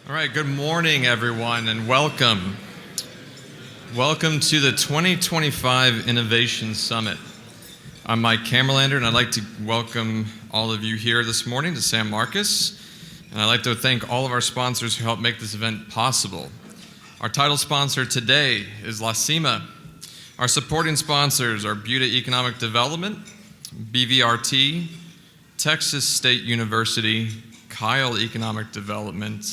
All right, good morning, everyone, and welcome. Welcome to the 2025 Innovation Summit. I'm Mike Camerlander, and I'd like to welcome all of you here this morning to San Marcos. And I'd like to thank all of our sponsors who helped make this event possible. Our title sponsor today is La Cima. Our supporting sponsors are Buda Economic Development, BVRT, Texas State University, Kyle Economic Development,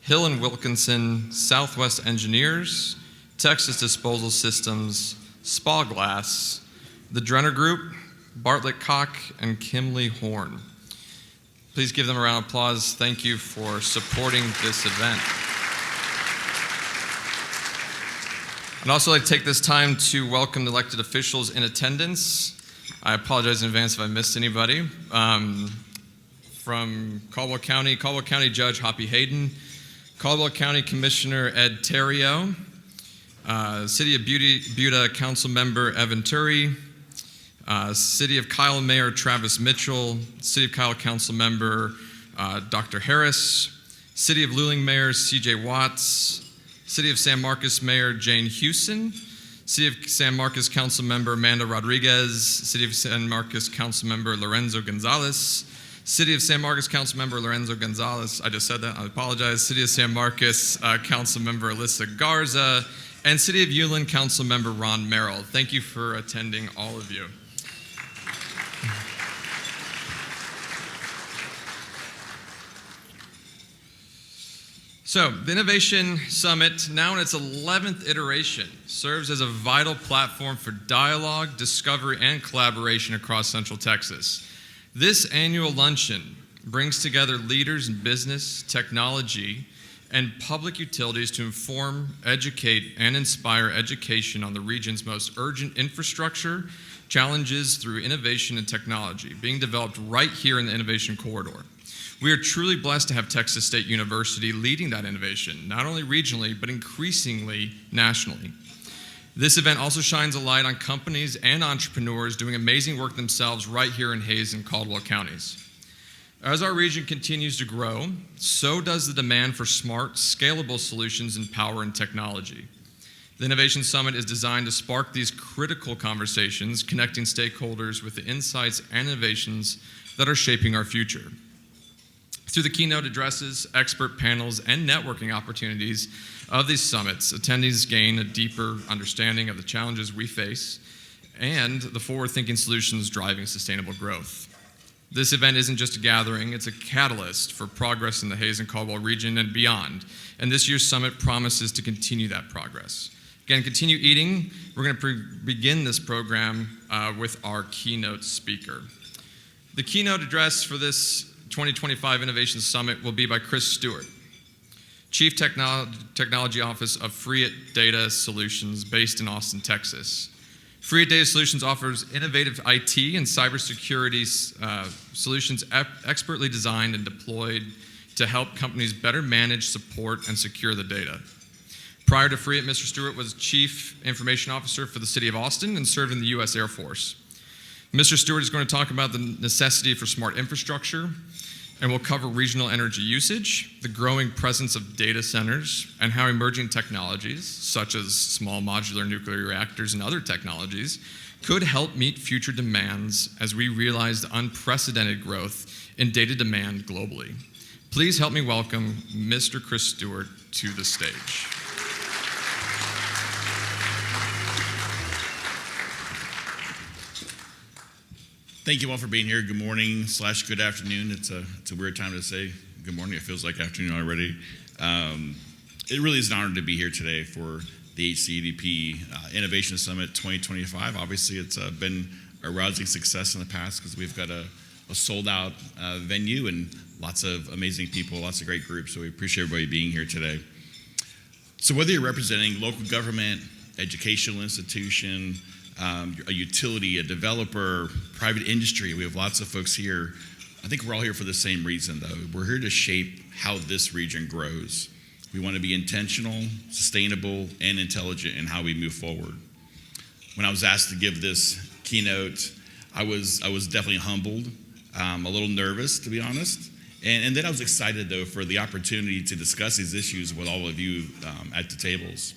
Hill & Wilkinson, Southwest Engineers, Texas Disposal Systems, Spa Glass, the Drenner Group, Bartlett Koch, and Kimley Horn. Please give them a round of applause. Thank you for supporting this event. I'd also like to take this time to welcome the elected officials in attendance. I apologize in advance if I missed anybody. From Caldwell County Judge Hoppy Hayden, Caldwell County Commissioner Ed Terrio, City of Buda Council Member Evan Turry, City of Kyle Mayor Travis Mitchell, City of Kyle Council Member Dr. Harris, City of Luling Mayor CJ Watts, City of San Marcos Mayor Jane Houston, City of San Marcos Council Member Amanda Rodriguez, City of San Marcos Council Member Lorenzo Gonzalez, City of San Marcos Council Member Lorenzo Gonzalez, I just said that, I apologize. City of San Marcos Council Member Alyssa Garza, and City of Ulen Council Member Ron Merrill. Thank you for attending, all of you. So, the Innovation Summit, now in its 11th iteration, serves as a vital platform for dialogue, discovery, and collaboration across Central Texas. This annual luncheon brings together leaders in business, technology, and public utilities to inform, educate, and inspire education on the region's most urgent infrastructure challenges through innovation and technology being developed right here in the Innovation Corridor. We are truly blessed to have Texas State University leading that innovation, not only regionally, but increasingly nationally. This event also shines a light on companies and entrepreneurs doing amazing work themselves right here in Hays and Caldwell counties. As our region continues to grow, so does the demand for smart, scalable solutions in power and technology. The Innovation Summit is designed to spark these critical conversations, connecting stakeholders with the insights and innovations that are shaping our future. Through the keynote addresses, expert panels, and networking opportunities of these summits, attendees gain a deeper understanding of the challenges we face and the forward-thinking solutions driving sustainable growth. This event isn't just a gathering, it's a catalyst for progress in the Hays and Caldwell region and beyond, and this year's summit promises to continue that progress. Again, continue eating. We're going to begin this program with our keynote speaker. The keynote address for this 2025 Innovation Summit will be by Chris Stewart, Chief Technology Office of Freeit Data Solutions based in Austin, Texas. Freeit Data Solutions offers innovative IT and cybersecurity solutions expertly designed and deployed to help companies better manage, support, and secure the data. Prior to Freeit, Mr. Stewart was Chief Information Officer for the City of Austin and served in the U.S. Air Force. Mr. Stewart is going to talk about the necessity for smart infrastructure, and we'll cover regional energy usage, the growing presence of data centers, and how emerging technologies, such as small modular nuclear reactors and other technologies, could help meet future demands as we realize the unprecedented growth in data demand globally. Please help me welcome Mr. Chris Stewart to the stage. Thank you all for being here. Good morning / good afternoon. It's a weird time to say good morning. It feels like afternoon already. It really is an honor to be here today for the HCEDP Innovation Summit 2025. Obviously, it's been a rousing success in the past because we've got a sold-out venue and lots of amazing people, lots of great groups. So we appreciate everybody being here today. So whether you're representing local government, educational institution, a utility, a developer, private industry. We have lots of folks here. I think we're all here for the same reason, though. We're here to shape how this region grows. We want to be intentional, sustainable, and intelligent in how we move forward. When I was asked to give this keynote, I was definitely humbled, a little nervous, to be honest, And then I was excited, though, for the opportunity to discuss these issues with all of you at the tables.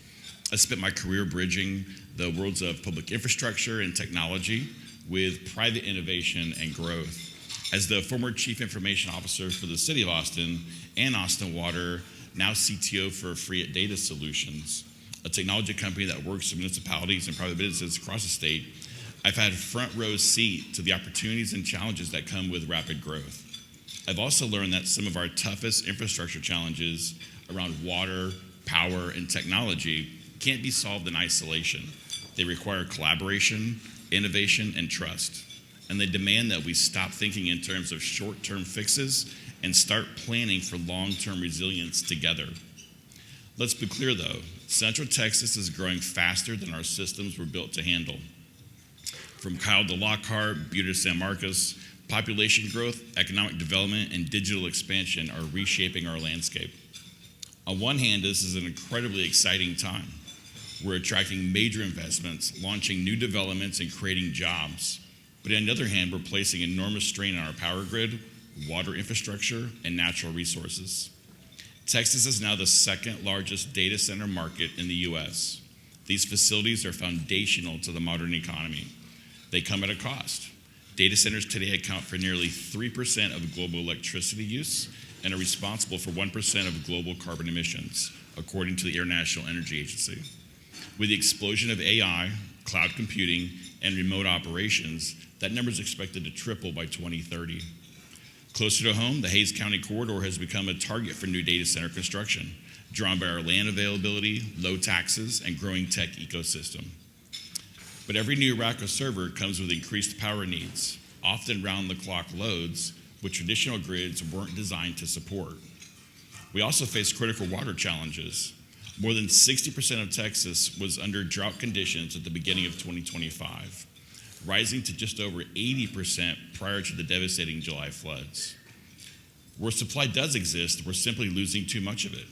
I spent my career bridging the worlds of public infrastructure and technology with private innovation and growth. As the former Chief Information Officer for the City of Austin and Austin Water, now CTO for Freeit Data Solutions, a technology company that works with municipalities and private businesses across the state, I've had a front row seat to the opportunities and challenges that come with rapid growth. I've also learned that some of our toughest infrastructure challenges around water, power, and technology can't be solved in isolation. They require collaboration, innovation, and trust. And they demand that we stop thinking in terms of short-term fixes and start planning for long-term resilience together. Let's be clear, though. Central Texas is growing faster than our systems were built to handle. From Kyle to Lockhart, Butte to San Marcos, population growth, economic development, and digital expansion are reshaping our landscape. On one hand, this is an incredibly exciting time. We're attracting major investments, launching new developments, and creating jobs. But on the other hand, we're placing enormous strain on our power grid, water infrastructure, and natural resources. Texas is now the second largest data center market in the U.S. These facilities are foundational to the modern economy. They come at a cost. Data centers today account for nearly 3% of global electricity use and are responsible for 1% of global carbon emissions, according to the International Energy Agency. With the explosion of AI, cloud computing, and remote operations, that number is expected to triple by 2030. Closer to home, the Hayes County corridor has become a target for new data center construction, drawn by our land availability, low taxes, and growing tech ecosystem. But every new rack of server comes with increased power needs, often round-the-clock loads, which traditional grids weren't designed to support. We also face critical water challenges. More than 60% of Texas was under drought conditions at the beginning of 2025, rising to just over 80% prior to the devastating July floods. Where supply does exist, we're simply losing too much of it.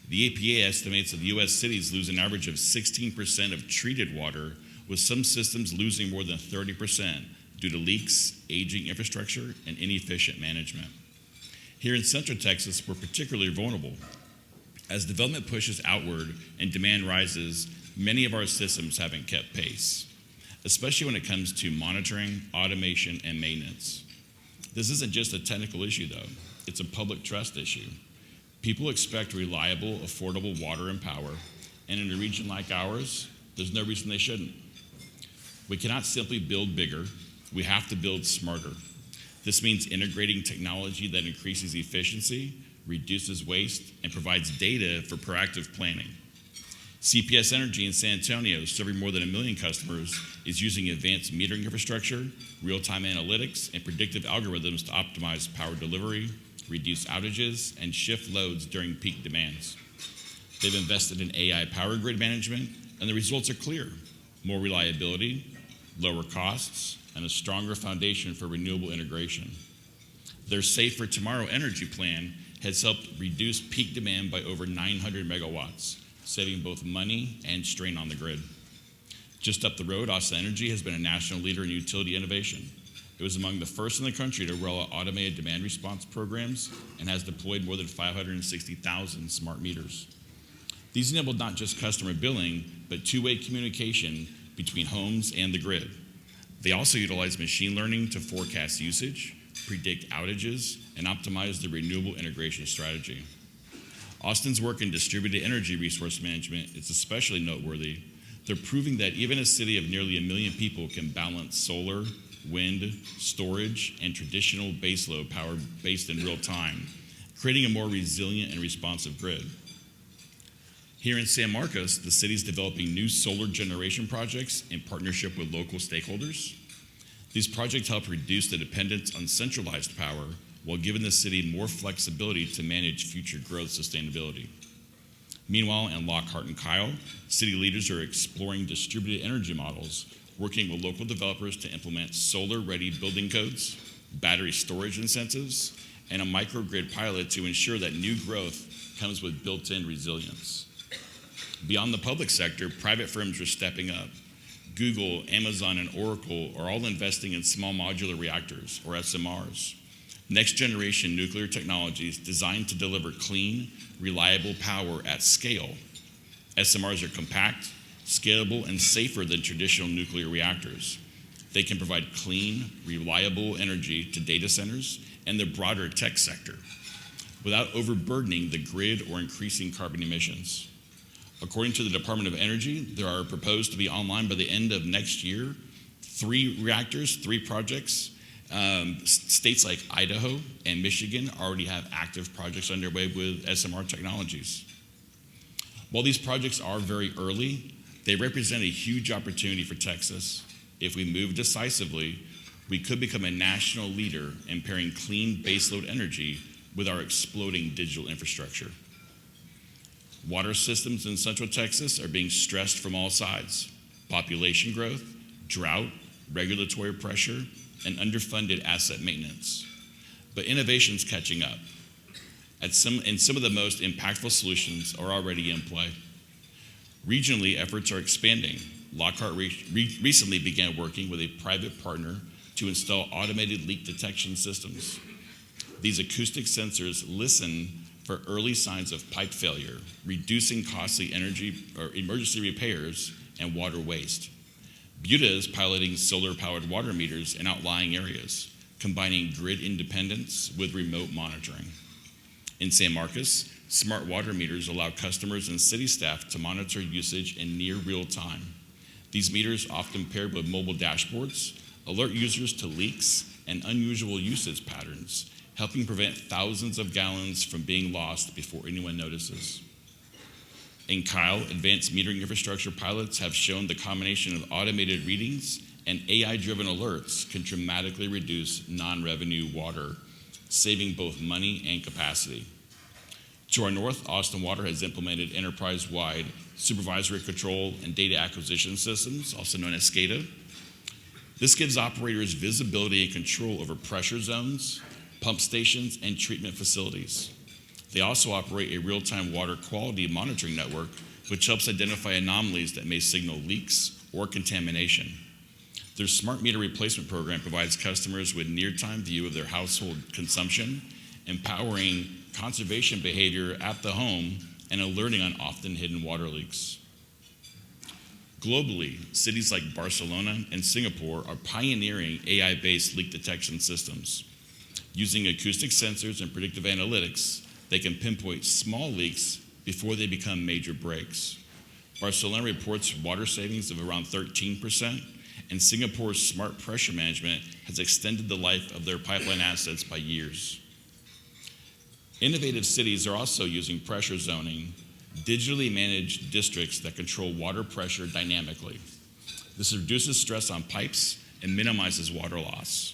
The EPA estimates that U.S. cities lose an average of 16% of treated water, with some systems losing more than 30% due to leaks, aging infrastructure, and inefficient management. Here in Central Texas, we're particularly vulnerable. As development pushes outward and demand rises, many of our systems haven't kept pace, especially when it comes to monitoring, automation, and maintenance. This isn't just a technical issue, though. It's a public trust issue. People expect reliable, affordable water and power, and in a region like ours, there's no reason they shouldn't. We cannot simply build bigger. We have to build smarter. This means integrating technology that increases efficiency, reduces waste, and provides data for proactive planning. CPS Energy in San Antonio, serving more than 1 million customers, is using advanced metering infrastructure, real-time analytics, and predictive algorithms to optimize power delivery, reduce outages, and shift loads during peak demands. They've invested in AI power grid management, and the results are clear: more reliability, lower costs, and a stronger foundation for renewable integration. Their Safe for Tomorrow energy plan has helped reduce peak demand by over 900 megawatts, saving both money and strain on the grid. Just up the road, Austin Energy has been a national leader in utility innovation. It was among the first in the country to roll out automated demand response programs and has deployed more than 560,000 smart meters. These enabled not just customer billing, but two-way communication between homes and the grid. They also utilize machine learning to forecast usage, predict outages, and optimize the renewable integration strategy. Austin's work in distributed energy resource management is especially noteworthy. They're proving that even a city of nearly 1 million people can balance solar, wind, storage, and traditional baseload power based in real time, creating a more resilient and responsive grid. Here in San Marcos, the city's developing new solar generation projects in partnership with local stakeholders. These projects help reduce the dependence on centralized power while giving the city more flexibility to manage future growth sustainability. Meanwhile, in Lockhart and Kyle, city leaders are exploring distributed energy models, working with local developers to implement solar-ready building codes, battery storage incentives, and a microgrid pilot to ensure that new growth comes with built-in resilience. Beyond the public sector, private firms are stepping up. Google, Amazon, and Oracle are all investing in small modular reactors, or SMRs. next-generation nuclear technologies designed to deliver clean, reliable power at scale. SMRs are compact, scalable, and safer than traditional nuclear reactors. They can provide clean, reliable energy to data centers and the broader tech sector without overburdening the grid or increasing carbon emissions. According to the Department of Energy, there are proposed to be online by the end of next year 3 reactors, 3 projects. States like Idaho and Michigan already have active projects underway with SMR technologies. While these projects are very early, they represent a huge opportunity for Texas. If we move decisively, we could become a national leader in pairing clean baseload energy with our exploding digital infrastructure. Water systems in Central Texas are being stressed from all sides: population growth, drought, regulatory pressure, and underfunded asset maintenance. But innovation's catching up. And some of the most impactful solutions are already in play. Regionally, efforts are expanding. Lockhart recently began working with a private partner to install automated leak detection systems. These acoustic sensors listen for early signs of pipe failure, reducing costly energy or emergency repairs and water waste. Buda is piloting solar-powered water meters in outlying areas, combining grid independence with remote monitoring. In San Marcos, smart water meters allow customers and city staff to monitor usage in near real time. These meters, often paired with mobile dashboards, alert users to leaks and unusual usage patterns, helping prevent thousands of gallons from being lost before anyone notices. In Kyle, advanced metering infrastructure pilots have shown the combination of automated readings and AI-driven alerts can dramatically reduce non-revenue water, saving both money and capacity. To our north, Austin Water has implemented enterprise-wide supervisory control and data acquisition systems, also known as SCADA. This gives operators visibility and control over pressure zones, pump stations, and treatment facilities. They also operate a real-time water quality monitoring network, which helps identify anomalies that may signal leaks or contamination. Their smart meter replacement program provides customers with near-time view of their household consumption, empowering conservation behavior at the home and alerting on often hidden water leaks. Globally, cities like Barcelona and Singapore are pioneering AI-based leak detection systems. Using acoustic sensors and predictive analytics, they can pinpoint small leaks before they become major breaks. Barcelona reports water savings of around 13%, and Singapore's smart pressure management has extended the life of their pipeline assets by years. Innovative cities are also using pressure zoning, digitally managed districts that control water pressure dynamically. This reduces stress on pipes and minimizes water loss.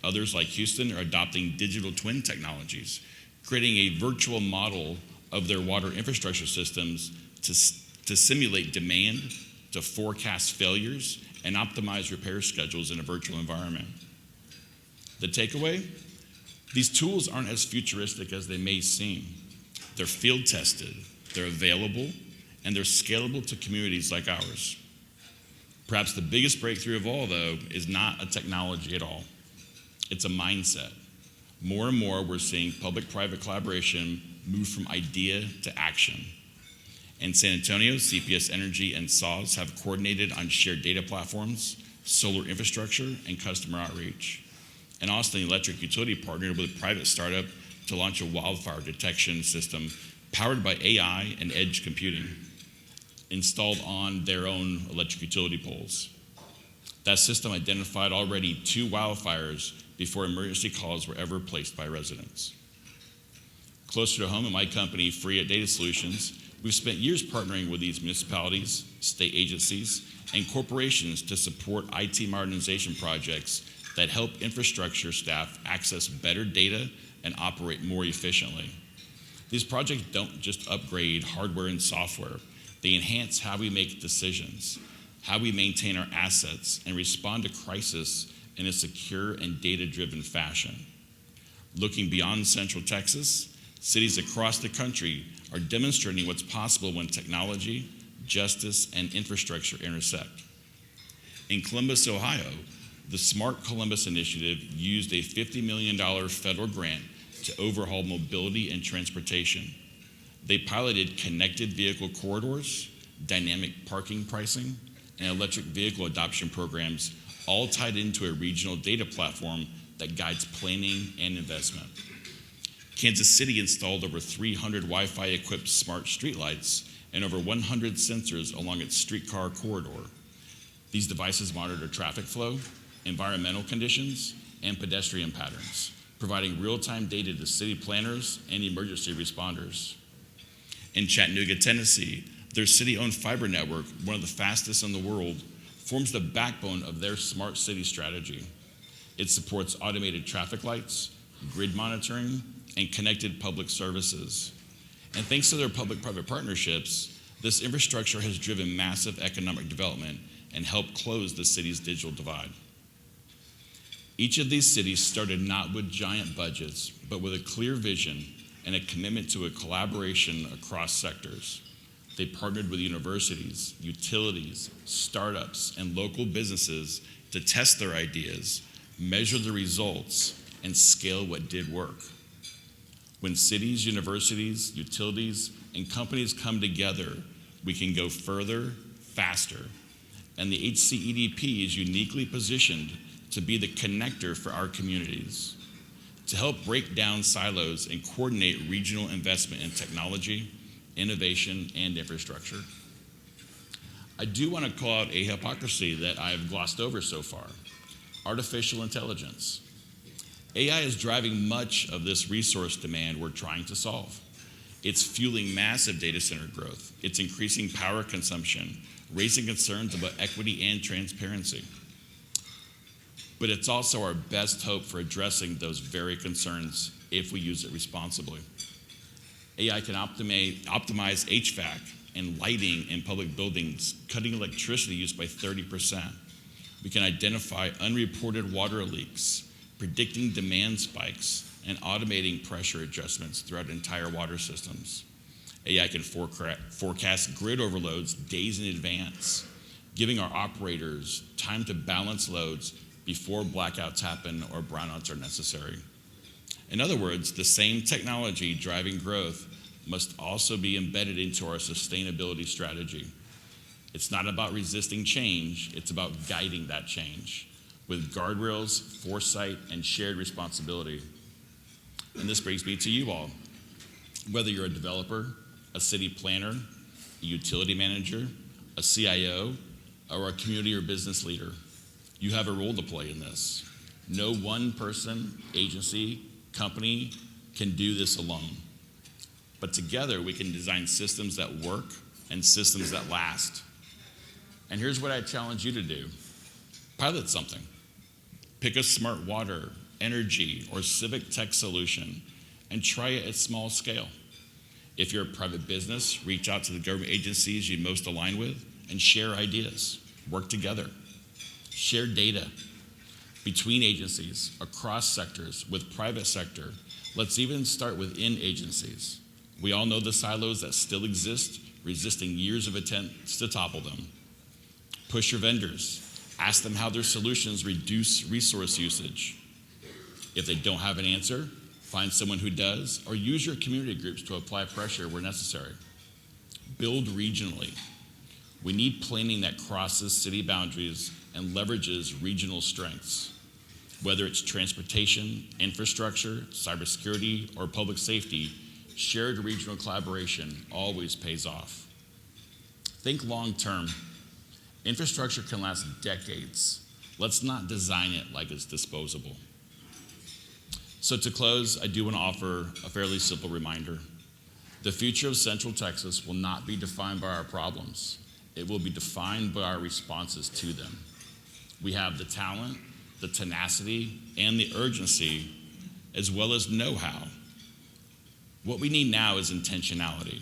Others, like Houston, are adopting digital twin technologies, creating a virtual model of their water infrastructure systems to simulate demand, to forecast failures, and optimize repair schedules in a virtual environment. The takeaway? These tools aren't as futuristic as they may seem. They're field tested, they're available, and they're scalable to communities like ours. Perhaps the biggest breakthrough of all, though, is not a technology at all. It's a mindset. More and more, we're seeing public-private collaboration move from idea to action. In San Antonio, CPS Energy and SAWS have coordinated on shared data platforms, solar infrastructure, and customer outreach. And Austin Electric Utility partnered with a private startup to launch a wildfire detection system powered by AI and edge computing, installed on their own electric utility poles. That system identified already 2 wildfires before emergency calls were ever placed by residents. Closer to home, in my company, Freeit Data Solutions, we've spent years partnering with these municipalities, state agencies, and corporations to support IT modernization projects that help infrastructure staff access better data and operate more efficiently. These projects don't just upgrade hardware and software. They enhance how we make decisions, how we maintain our assets, and respond to crisis in a secure and data-driven fashion. Looking beyond Central Texas, cities across the country are demonstrating what's possible when technology, justice, and infrastructure intersect. In Columbus, Ohio, The Smart Columbus Initiative used a $50 million federal grant to overhaul mobility and transportation. They piloted connected vehicle corridors, dynamic parking pricing, and electric vehicle adoption programs, all tied into a regional data platform that guides planning and investment. Kansas City installed over 300 Wi-Fi equipped smart streetlights and over 100 sensors along its streetcar corridor. These devices monitor traffic flow, environmental conditions, and pedestrian patterns, providing real-time data to city planners and emergency responders. In Chattanooga, Tennessee, their city-owned fiber network, one of the fastest in the world, forms the backbone of their smart city strategy. It supports automated traffic lights, grid monitoring, and connected public services. And thanks to their public-private partnerships, this infrastructure has driven massive economic development and helped close the city's digital divide. Each of these cities started not with giant budgets, but with a clear vision and a commitment to a collaboration across sectors. They partnered with universities, utilities, startups, and local businesses to test their ideas, measure the results, and scale what did work. When cities, universities, utilities, and companies come together, we can go further, faster. And the HCEDP is uniquely positioned to be the connector for our communities, to help break down silos and coordinate regional investment in technology, innovation, and infrastructure. I do want to call out a hypocrisy that I have glossed over so far: artificial intelligence. AI is driving much of this resource demand we're trying to solve. It's fueling massive data center growth. It's increasing power consumption, raising concerns about equity and transparency. But it's also our best hope for addressing those very concerns if we use it responsibly. AI can optimize HVAC and lighting in public buildings, cutting electricity use by 30%. We can identify unreported water leaks, predicting demand spikes, and automating pressure adjustments throughout entire water systems. AI can forecast grid overloads days in advance, giving our operators time to balance loads before blackouts happen or brownouts are necessary. In other words, the same technology driving growth must also be embedded into our sustainability strategy. It's not about resisting change, it's about guiding that change with guardrails, foresight, and shared responsibility. And this brings me to you all. Whether you're a developer, a city planner, a utility manager, a CIO, or a community or business leader, you have a role to play in this. No one person, agency, company can do this alone. But together we can design systems that work and systems that last. And here's what I challenge you to do. Pilot something. Pick a smart water, energy, or civic tech solution and try it at small scale. If you're a private business, reach out to the government agencies you most align with and share ideas. Work together. Share data between agencies, across sectors, with private sector. Let's even start within agencies. We all know the silos that still exist, resisting years of attempts to topple them. Push your vendors. Ask them how their solutions reduce resource usage. If they don't have an answer, find someone who does, or use your community groups to apply pressure where necessary. Build regionally. We need planning that crosses city boundaries and leverages regional strengths. Whether it's transportation, infrastructure, cybersecurity, or public safety, shared regional collaboration always pays off. Think long term. Infrastructure can last decades. Let's not design it like it's disposable. So to close, I do want to offer a fairly simple reminder. The future of Central Texas will not be defined by our problems. It will be defined by our responses to them. We have the talent, the tenacity, and the urgency, as well as know-how. What we need now is intentionality.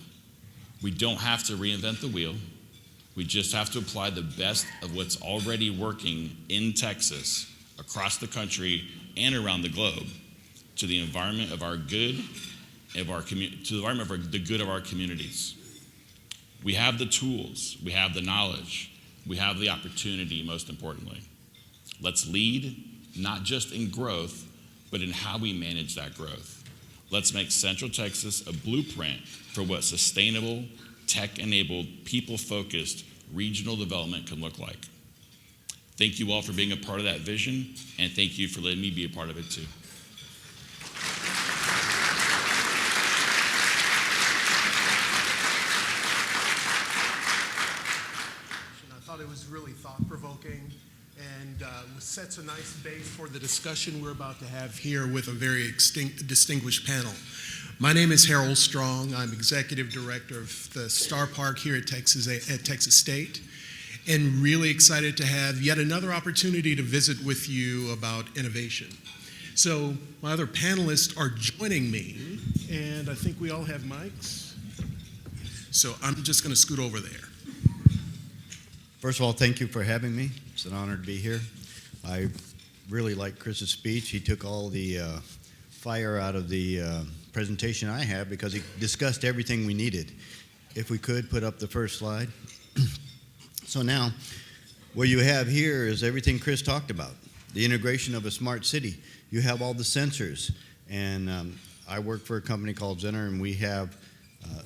We don't have to reinvent the wheel. We just have to apply the best of what's already working in Texas, across the country, and around the globe to the environment of our good, to the environment of the good of our communities. We have the tools, we have the knowledge, we have the opportunity, most importantly. Let's lead, not just in growth, but in how we manage that growth. Let's make Central Texas a blueprint for what sustainable, tech-enabled, people-focused regional development can look like. Thank you all for being a part of that vision, and thank you for letting me be a part of it too. I thought it was really thought-provoking and sets a nice base for the discussion we're about to have here with a very distinguished panel. My name is Harold Strong. I'm Executive Director of the Star Park here at Texas State, and really excited to have yet another opportunity to visit with you about innovation. So my other panelists are joining me, and I think we all have mics. So I'm just going to scoot over there. First of all, thank you for having me. It's an honor to be here. I really liked Chris's speech. He took all the fire out of the presentation I have because he discussed everything we needed. If we could, put up the first slide. So now, what you have here is everything Chris talked about. The integration of a smart city. You have all the sensors. And I work for a company called Zenner, and we have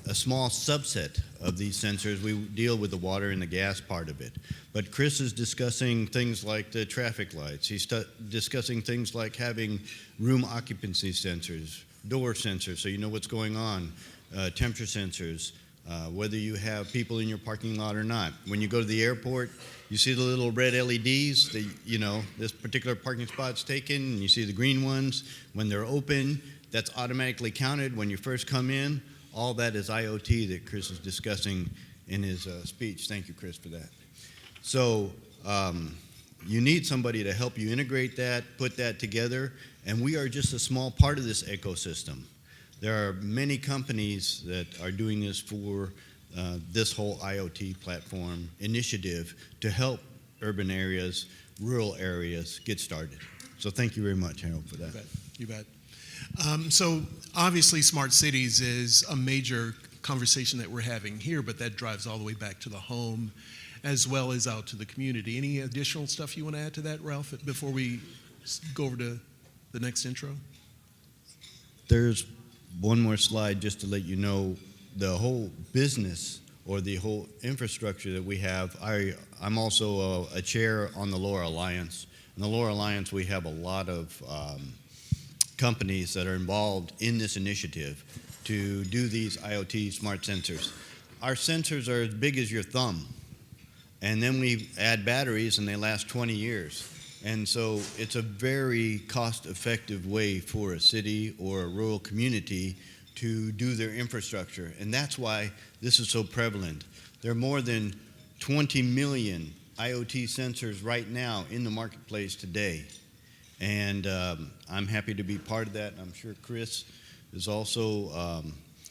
a small subset of these sensors. We deal with the water and the gas part of it. But Chris is discussing things like the traffic lights. He's discussing things like having room occupancy sensors, door sensors, so you know what's going on, temperature sensors, whether you have people in your parking lot or not. When you go to the airport, you see the little red LEDs that, you know, this particular parking spot's taken, and you see the green ones. When they're open, that's automatically counted when you first come in. All that is IoT that Chris is discussing in his speech. Thank you, Chris, for that. So you need somebody to help you integrate that, put that together, and we are just a small part of this ecosystem. There are many companies that are doing this for this whole IoT platform initiative to help urban areas, rural areas get started. So thank you very much, Harold, for that. You bet. So obviously smart cities is a major conversation that we're having here, but that drives all the way back to the home as well as out to the community. Any additional stuff you want to add to that, Ralph, before we go over to the next intro? There's one more slide just to let you know the whole business or the whole infrastructure that we have. I'm also a chair on the LoRa Alliance. In the LoRa Alliance, we have a lot of companies that are involved in this initiative to do these IoT smart sensors. Our sensors are as big as your thumb, and then we add batteries and they last 20 years. And so it's a very cost-effective way for a city or a rural community to do their infrastructure, and that's why this is so prevalent. There are more than 20 million IoT sensors right now in the marketplace today. And I'm happy to be part of that. I'm sure Chris is also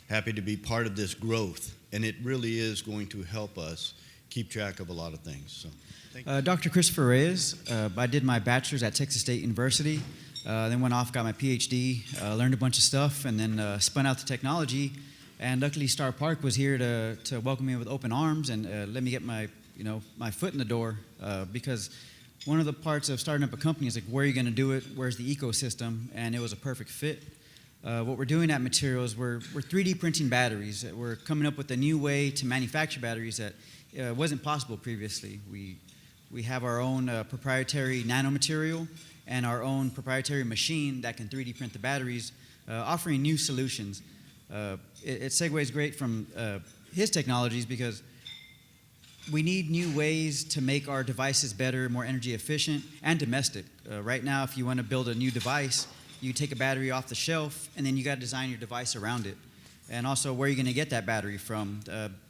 happy to be part of this growth. And it really is going to help us keep track of a lot of things. So, thank you. Dr. Christopher Reyes. I did my bachelor's at Texas State University, then went off, got my PhD, learned a bunch of stuff, and then spun out to technology. And luckily, Star Park was here to welcome me with open arms and let me get my foot in the door because one of the parts of starting up a company is like, where are you going to do it? Where's the ecosystem? And it was a perfect fit. What we're doing at Materials, we're 3D printing batteries. We're coming up with a new way to manufacture batteries that wasn't possible previously. We have our own proprietary nanomaterial and our own proprietary machine that can 3D print the batteries, offering new solutions. It segues great from his technologies because we need new ways to make our devices better, more energy efficient, and domestic. Right now, if you want to build a new device, you take a battery off the shelf, and then you got to design your device around it. And also, where are you going to get that battery from?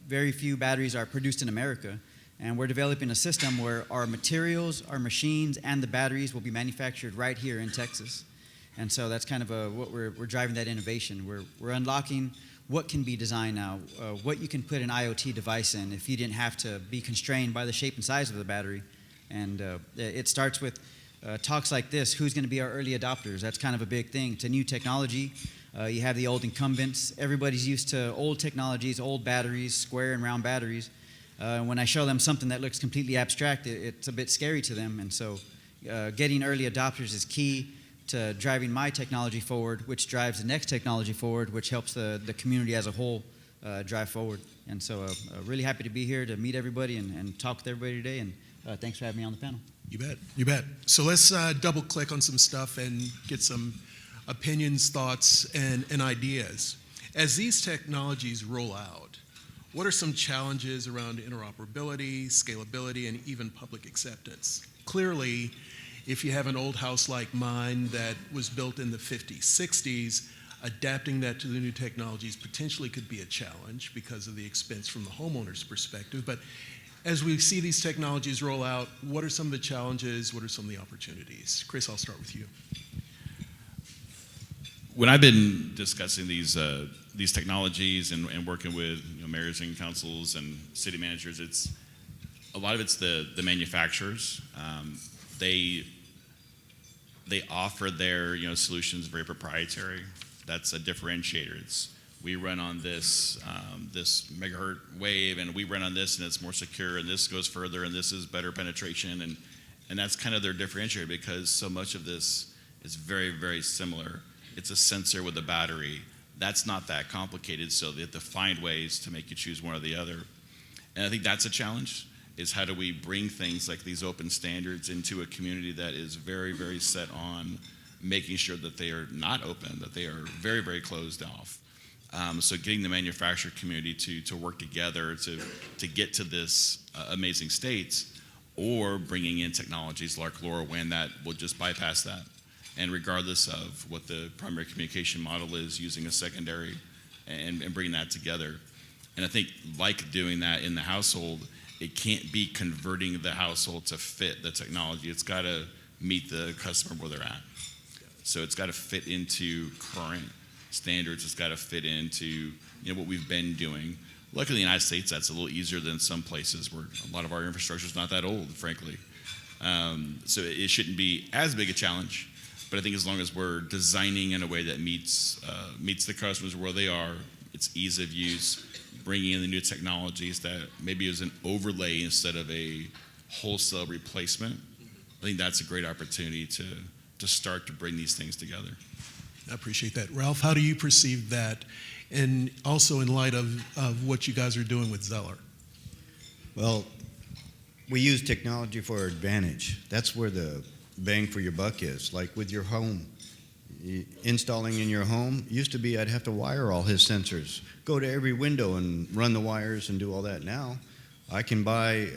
Very few batteries are produced in America, and we're developing a system where our materials, our machines, and the batteries will be manufactured right here in Texas. And so that's kind of what we're driving that innovation. We're unlocking what can be designed now, what you can put an IoT device in if you didn't have to be constrained by the shape and size of the battery. And it starts with talks like this: who's going to be our early adopters? That's kind of a big thing. It's a new technology. You have the old incumbents. Everybody's used to old technologies, old batteries, square and round batteries. When I show them something that looks completely abstract, it's a bit scary to them. And so getting early adopters is key to driving my technology forward, which drives the next technology forward, which helps the community as a whole drive forward. And so really happy to be here to meet everybody and talk with everybody today, and thanks for having me on the panel. You bet. You bet. So let's double click on some stuff and get some opinions, thoughts, and ideas. As these technologies roll out, what are some challenges around interoperability, scalability, and even public acceptance? Clearly, if you have an old house like mine that was built in the 50s, 60s, adapting that to the new technologies potentially could be a challenge because of the expense from the homeowner's perspective. But as we see these technologies roll out, what are some of the challenges? What are some of the opportunities? Chris, I'll start with you. When I've been discussing these technologies and working with mayors and councils and city managers, a lot of it's the manufacturers. They offer their solutions very proprietary. That's a differentiator. We run on this megahertz wave, and we run on this, and it's more secure, and this goes further, and this is better penetration, and that's kind of their differentiator, because so much of this is very, very similar. It's a sensor with a battery. That's not that complicated, so they have to find ways to make you choose one or the other. And I think that's a challenge, is how do we bring things like these open standards into a community that is very, very set on making sure that they are not open, that they are very, very closed off. So getting the manufacturer community to work together to get to this amazing state, or bringing in technologies like LoRaWAN that will just bypass that. And regardless of what the primary communication model is, using a secondary and bringing that together. And I think like doing that in the household, it can't be converting the household to fit the technology. It's got to meet the customer where they're at. So it's got to fit into current standards. It's got to fit into what we've been doing. Luckily in the United States, that's a little easier than some places where a lot of our infrastructure is not that old, frankly. So it shouldn't be as big a challenge. But I think as long as we're designing in a way that meets the customers where they are, it's ease of use, bringing in the new technologies that maybe is an overlay instead of a wholesale replacement. I think that's a great opportunity to start to bring these things together. I appreciate that. Ralph, how do you perceive that? And also in light of what you guys are doing with Zeller? Well, we use technology for our advantage. That's where the bang for your buck is. Like with your home, installing in your home, used to be I'd have to wire all his sensors, go to every window and run the wires and do all that. Now I can buy,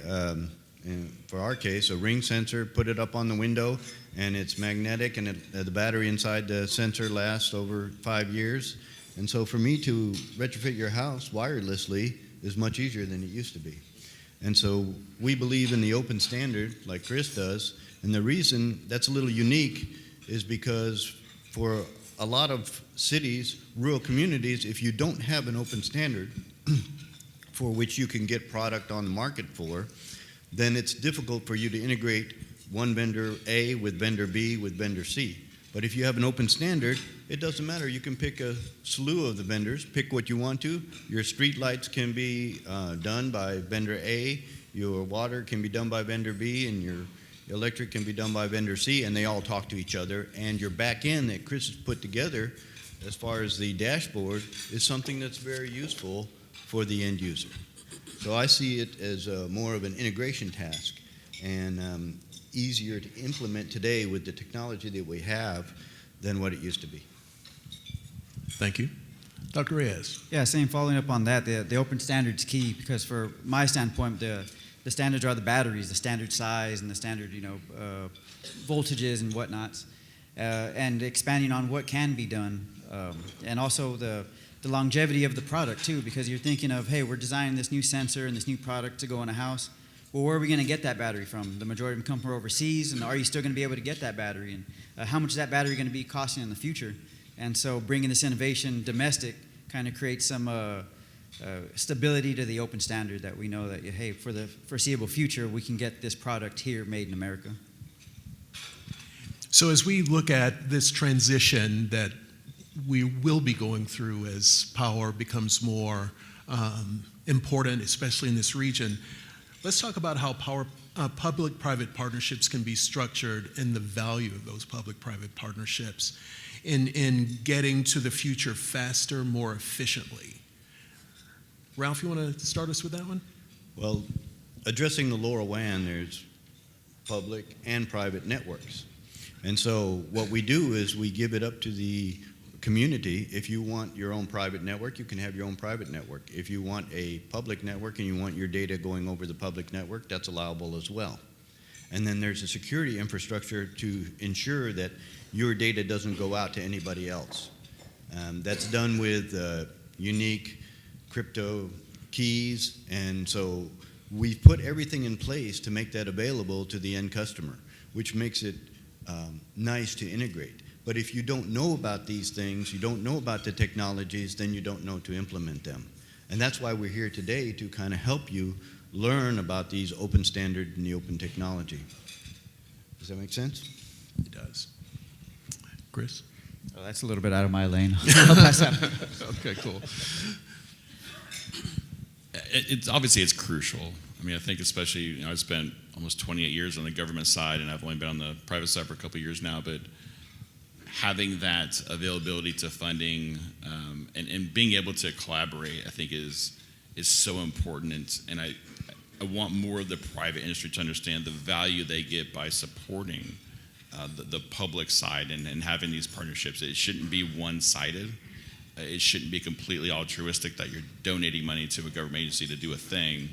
for our case, a ring sensor, put it up on the window, and it's magnetic, and the battery inside the sensor lasts over 5 years. And so for me to retrofit your house wirelessly is much easier than it used to be. And so we believe in the open standard like Chris does. And the reason that's a little unique is because for a lot of cities, rural communities, if you don't have an open standard for which you can get product on the market for, then it's difficult for you to integrate one vendor A with vendor B with vendor C. But if you have an open standard, it doesn't matter. You can pick a slew of the vendors, pick what you want to. Your street lights can be done by vendor A, your water can be done by vendor B, and your electric can be done by vendor C, and they all talk to each other. And your back end that Chris has put together, as far as the dashboard, is something that's very useful for the end user. So I see it as more of an integration task, and easier to implement today with the technology that we have than what it used to be. Thank you. Dr. Reyes. Yeah, same, following up on that, the open standard's key, because for my standpoint, the standards are the batteries, the standard size and the standard, voltages and whatnots, and expanding on what can be done, and also the longevity of the product too, because you're thinking of, hey, we're designing this new sensor and this new product to go in a house. Well, where are we going to get that battery from? The majority of them come from overseas, and are you still going to be able to get that battery? And how much is that battery going to be costing in the future? And so bringing this innovation domestic kind of creates some stability to the open standard that we know that, hey, for the foreseeable future, we can get this product here made in America. So as we look at this transition that we will be going through as power becomes more important, especially in this region, Let's talk about how public-private partnerships can be structured and the value of those public-private partnerships in getting to the future faster, more efficiently. Ralph, you want to start us with that one? Well, addressing the LoRaWAN, there's public and private networks. And so what we do is we give it up to the community. If you want your own private network, you can have your own private network. If you want a public network and you want your data going over the public network, that's allowable as well. And then there's a security infrastructure to ensure that your data doesn't go out to anybody else. That's done with unique crypto keys, and so we've put everything in place to make that available to the end customer, which makes it nice to integrate. But if you don't know about these things, you don't know about the technologies, then you don't know to implement them. And that's why we're here today, to kind of help you learn about these open standard and the open technology. Does that make sense? It does. Chris? Oh, that's a little bit out of my lane. I'll pass that. Okay, cool. It's obviously it's crucial. I mean, I think especially, I've spent almost 28 years on the government side, and I've only been on the private side for a couple of years now, but having that availability to funding and being able to collaborate, I think is so important. And I want more of the private industry to understand the value they get by supporting the public side and having these partnerships. It shouldn't be one-sided. It shouldn't be completely altruistic that you're donating money to a government agency to do a thing.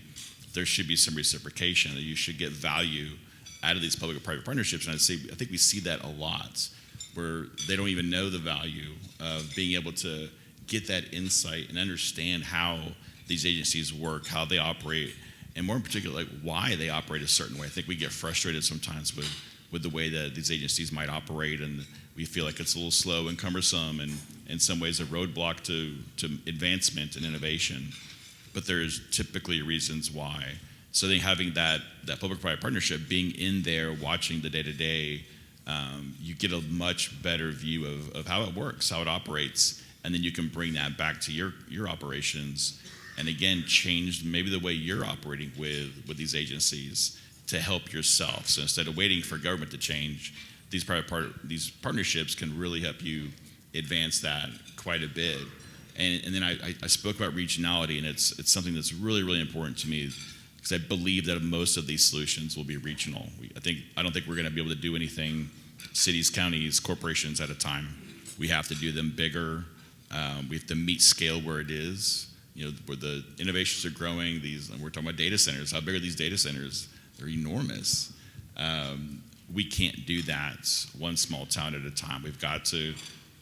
There should be some reciprocation, that you should get value out of these public and private partnerships. And I think we see that a lot, where they don't even know the value of being able to get that insight and understand how these agencies work, how they operate, and more in particular, like why they operate a certain way. I think we get frustrated sometimes with the way that these agencies might operate, and we feel like it's a little slow and cumbersome, and in some ways a roadblock to advancement and innovation. But there's typically reasons why. So I think having that public-private partnership, being in there, watching the day-to-day, you get a much better view of how it works, how it operates, and then you can bring that back to your operations, and again, change maybe the way you're operating with these agencies to help yourself. So instead of waiting for government to change, these partnerships can really help you advance that quite a bit. And then I spoke about regionality, and it's something that's really, really important to me, because I believe that most of these solutions will be regional. I don't think we're going to be able to do anything cities, counties, corporations at a time. We have to do them bigger. We have to meet scale where it is. Where the innovations are growing. We're talking about data centers. How big are these data centers? They're enormous. We can't do that one small town at a time. We've got to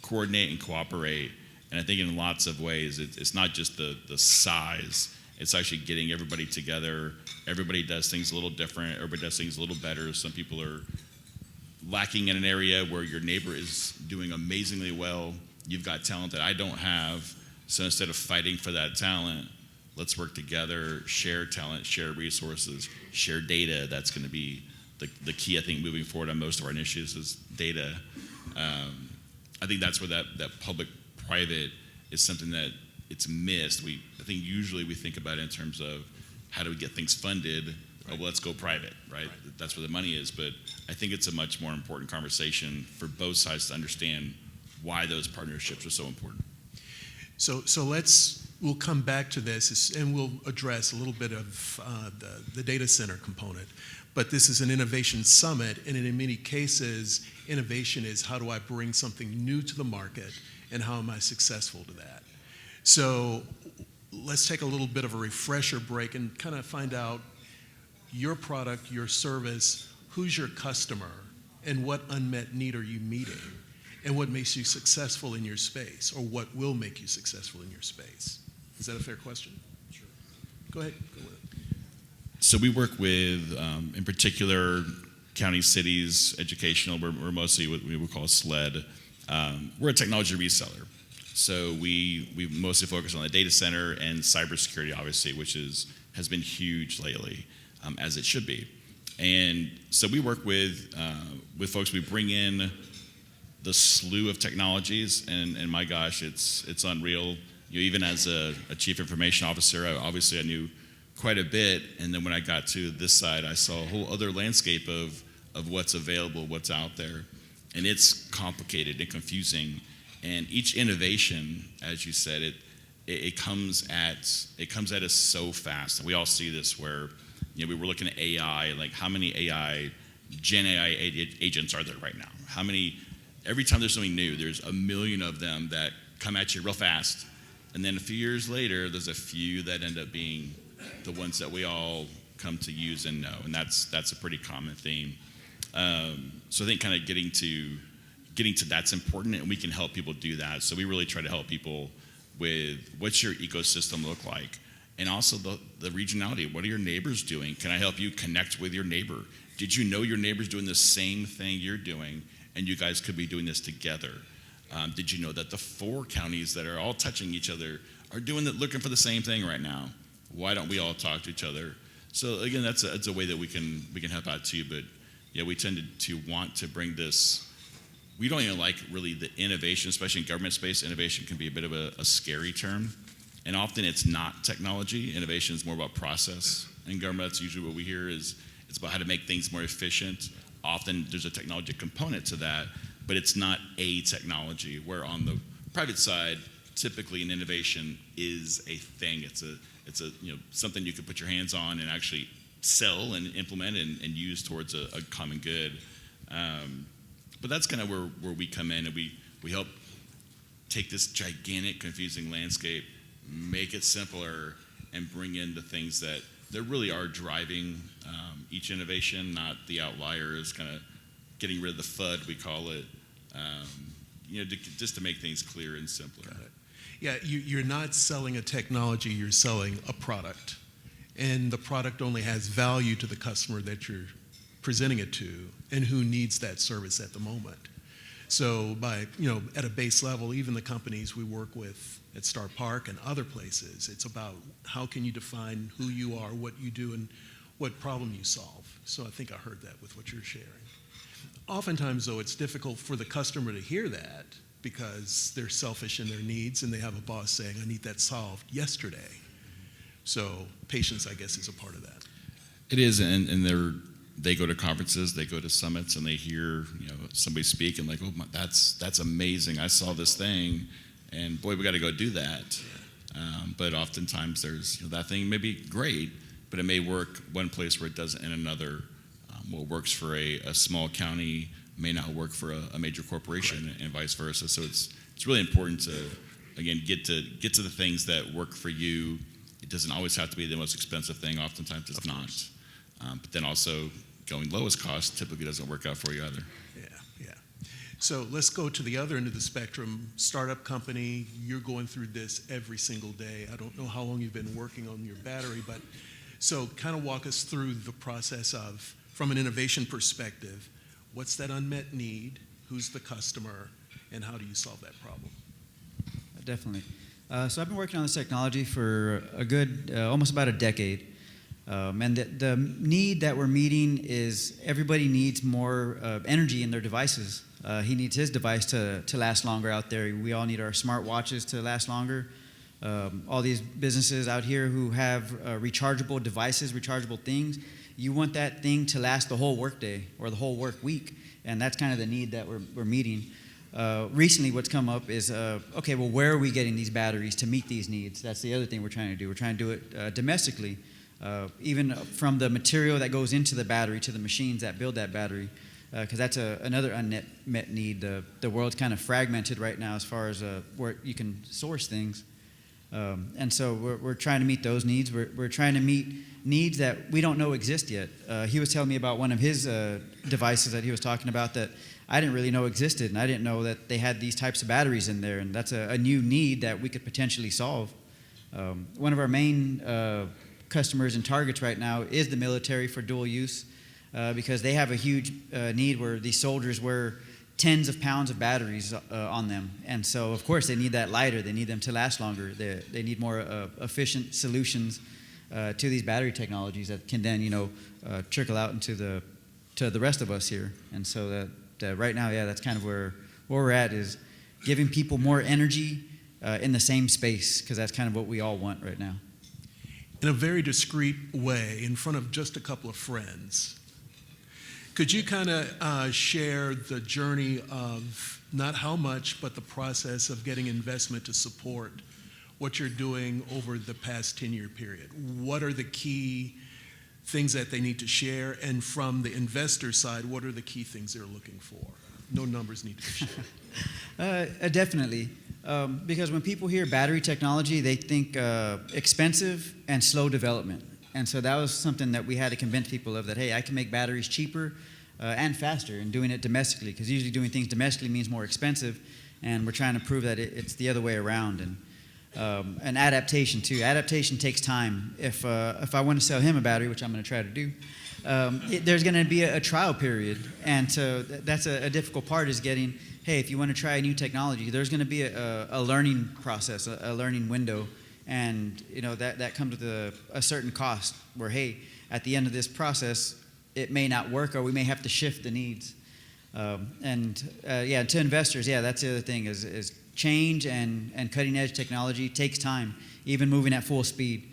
coordinate and cooperate. And I think in lots of ways, it's not just the size. It's actually getting everybody together. Everybody does things a little different. Everybody does things a little better. Some people are lacking in an area where your neighbor is doing amazingly well. You've got talent that I don't have. So instead of fighting for that talent, let's work together, share talent, share resources, share data. That's going to be the key, I think, moving forward on most of our initiatives is data. I think that's where that public-private is something that it's missed. I think usually we think about it in terms of how do we get things funded? Right. Oh, well, let's go private, right? That's where the money is. But I think it's a much more important conversation for both sides to understand why those partnerships are so important. So we'll come back to this, and we'll address a little bit of the data center component. But this is an innovation summit, and in many cases, innovation is how do I bring something new to the market, and how am I successful to that? So let's take a little bit of a refresher break and kind of find out your product, your service, who's your customer, and what unmet need are you meeting? And what makes you successful in your space, or what will make you successful in your space? Is that a fair question? Sure. Go ahead. Go with it. So we work with, in particular, county, cities, educational. We're mostly what we would call SLED. We're a technology reseller. So we mostly focus on the data center and cybersecurity, obviously, which has been huge lately, as it should be. And so we work with folks. We bring in the slew of technologies, and my gosh, it's unreal. Even as a chief information officer, obviously I knew quite a bit. And then when I got to this side, I saw a whole other landscape of what's available, what's out there. And it's complicated and confusing. And each innovation, as you said, it comes at us so fast. And we all see this where, we were looking at AI, like how many Gen AI agents are there right now? Every time there's something new, there's a million of them that come at you real fast. And then a few years later, there's a few that end up being the ones that we all come to use and know. And that's a pretty common theme. So I think kind of getting to that's important, and we can help people do that. So we really try to help people with what's your ecosystem look like, and also the regionality. What are your neighbors doing? Can I help you connect with your neighbor? Did you know your neighbor's doing the same thing you're doing, and you guys could be doing this together? Did you know that the 4 counties that are all touching each other are looking for the same thing right now? Why don't we all talk to each other? So again, that's a way that we can help out too. But yeah, we tend to want to bring this. We don't even like really the innovation, especially in government space. Innovation can be a bit of a scary term. And often it's not technology. Innovation is more about process. In government, that's usually what we hear is it's about how to make things more efficient. Often there's a technology component to that, but it's not a technology. Where on the private side, typically an innovation is a thing. It's a something you can put your hands on and actually sell and implement and use towards a common good. But that's kind of where we come in, and we help take this gigantic, confusing landscape, make it simpler, and bring in the things that really are driving each innovation, not the outliers, kind of getting rid of the FUD, we call it, just to make things clear and simpler. Yeah, you're not selling a technology, you're selling a product. And the product only has value to the customer that you're presenting it to and who needs that service at the moment. So at a base level, even the companies we work with at Star Park and other places, it's about how can you define who you are, what you do, and what problem you solve. So I think I heard that with what you're sharing. Oftentimes, though, it's difficult for the customer to hear that because they're selfish in their needs and they have a boss saying, I need that solved yesterday. So patience, I guess, is a part of that. It is, and they go to conferences, they go to summits, and they hear somebody speak and like, oh, that's amazing. I saw this thing, and boy, we got to go do that. But oftentimes there's that thing may be great, but it may work one place where it doesn't in another. What works for a small county may not work for a major corporation, correct, and vice versa. So it's really important to again get to the things that work for you. It doesn't always have to be the most expensive thing. Oftentimes it's not. But then also going lowest cost typically doesn't work out for you either. Yeah. So let's go to the other end of the spectrum. Startup company, you're going through this every single day. I don't know how long you've been working on your battery, but so kind of walk us through the process of, from an innovation perspective, what's that unmet need, who's the customer, and how do you solve that problem? Definitely. So I've been working on this technology for a good, almost about a decade. And the need that we're meeting is everybody needs more energy in their devices. He needs his device to last longer out there. We all need our smart watches to last longer. All these businesses out here who have rechargeable devices, rechargeable things, you want that thing to last the whole workday or the whole work week. And that's kind of the need that we're meeting. Recently, what's come up is, okay, well, where are we getting these batteries to meet these needs? That's the other thing we're trying to do. We're trying to do it domestically, even from the material that goes into the battery to the machines that build that battery, because that's another unmet need. The world's kind of fragmented right now as far as where you can source things. And so we're trying to meet those needs. We're trying to meet needs that we don't know exist yet. He was telling me about one of his devices that he was talking about that I didn't really know existed, and I didn't know that they had these types of batteries in there, and that's a new need that we could potentially solve. One of our main customers and targets right now is the military for dual use, because they have a huge need where these soldiers wear tens of pounds of batteries on them. And so, of course, they need that lighter. They need them to last longer. They need more efficient solutions to these battery technologies that can then, trickle out into the rest of us here. And so that right now, yeah, that's kind of where we're at, is giving people more energy in the same space, because that's kind of what we all want right now. in a very discreet way in front of just a couple of friends. Could you kind of share the journey of not how much, but the process of getting investment to support what you're doing over the past 10-year period? What are the key things that they need to share? And from the investor side, what are the key things they're looking for? No numbers need to be shared. Definitely. Because when people hear battery technology, they think expensive and slow development. And so that was something that we had to convince people of, that, hey, I can make batteries cheaper and faster, and doing it domestically, because usually doing things domestically means more expensive, and we're trying to prove that it's the other way around. And adaptation, too. Adaptation takes time. If I want to sell him a battery, which I'm going to try to do, there's going to be a trial period. And so that's a difficult part, is getting, hey, if you want to try a new technology, there's going to be a learning process, a learning window. And that comes with a certain cost, where, hey, at the end of this process, it may not work, or we may have to shift the needs. To investors, that's the other thing, is change and cutting edge technology takes time, even moving at full speed.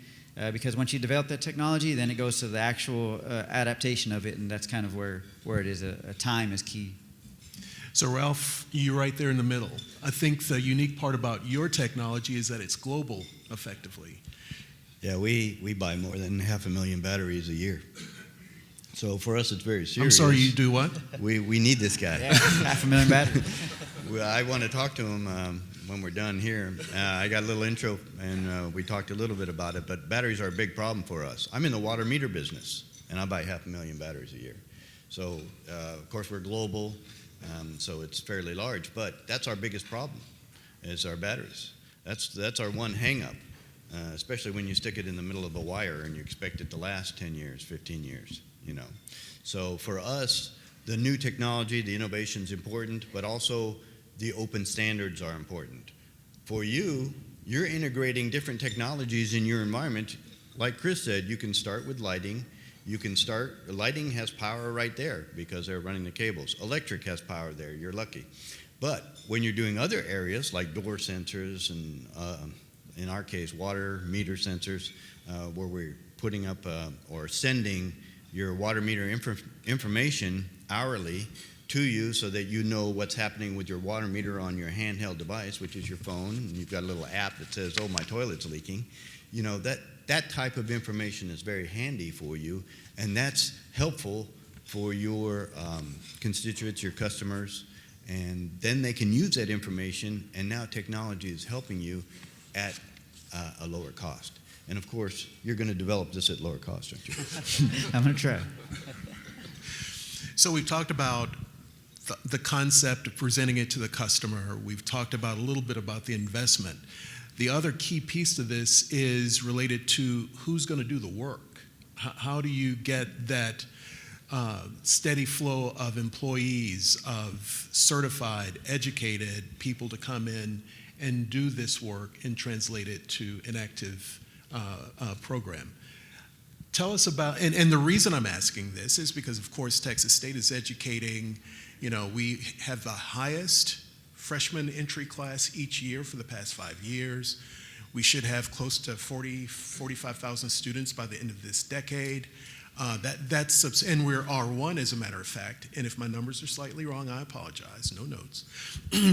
Because once you develop that technology, then it goes to the actual adaptation of it, and that's kind of where it is. Time is key. So Ralph, you're right there in the middle. I think the unique part about your technology is that it's global, effectively. Yeah, we buy more than 500,000 batteries a year. So for us, it's very serious. I'm sorry, you do what? We need this guy. Yeah, 500,000 batteries. Well, I want to talk to him when we're done here. I got a little intro, and we talked a little bit about it, but batteries are a big problem for us. I'm in the water meter business, and I buy 500,000 batteries a year. So, of course, we're global, so it's fairly large, but that's our biggest problem, is our batteries. That's our one hang-up, especially when you stick it in the middle of a wire and you expect it to last 10 years, 15 years, So for us, the new technology, the innovation is important, but also the open standards are important. For you, you're integrating different technologies in your environment. Like Chris said, you can start with lighting. Lighting has power right there because they're running the cables. Electric has power there, you're lucky. But when you're doing other areas like door sensors and, in our case, water meter sensors, where we're putting up or sending your water meter information hourly to you so that you know what's happening with your water meter on your handheld device, which is your phone, and you've got a little app that says, oh, my toilet's leaking. That type of information is very handy for you, and that's helpful for your constituents, your customers, and then they can use that information, and now technology is helping you at a lower cost. And of course, you're going to develop this at lower cost, aren't you? I'm going to try. So we've talked about the concept of presenting it to the customer. We've talked about a little bit about the investment. The other key piece to this is related to who's going to do the work. How do you get that steady flow of employees, of certified, educated people to come in and do this work and translate it to an active program? Tell us about, and the reason I'm asking this is because, of course, Texas State is educating. We have the highest freshman entry class each year for the past 5 years. We should have close to 45,000 students by the end of this decade. And we're R1, as a matter of fact. And if my numbers are slightly wrong, I apologize. No notes.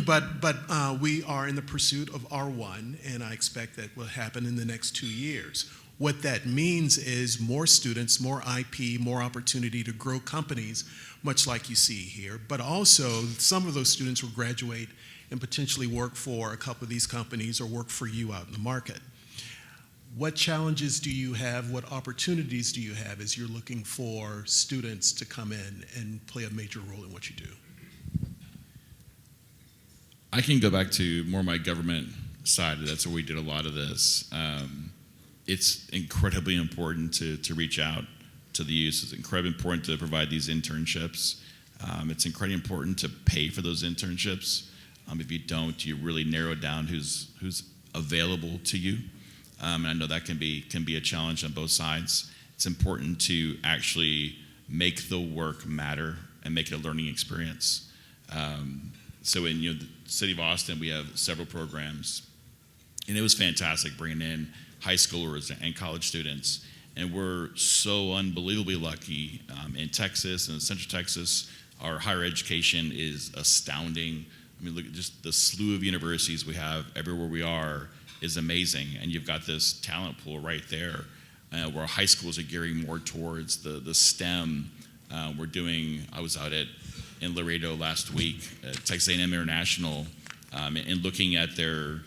but we are in the pursuit of R1, and I expect that will happen in the next 2 years. What that means is more students, more IP, more opportunity to grow companies, much like you see here. But also, some of those students will graduate and potentially work for a couple of these companies or work for you out in the market. What challenges do you have? What opportunities do you have as you're looking for students to come in and play a major role in what you do? I can go back to more my government side. That's where we did a lot of this. It's incredibly important to reach out to the youth. It's incredibly important to provide these internships. It's incredibly important to pay for those internships. If you don't, you really narrow down who's available to you. And I know that can be a challenge on both sides. It's important to actually make the work matter and make it a learning experience. So in the city of Austin, we have several programs, and it was fantastic bringing in high schoolers and college students. And we're so unbelievably lucky in Texas and Central Texas. Our higher education is astounding. I mean, look at just the slew of universities we have everywhere we are is amazing. And you've got this talent pool right there where high schools are gearing more towards the STEM. I was out in Laredo last week at Texas A&M International and looking at their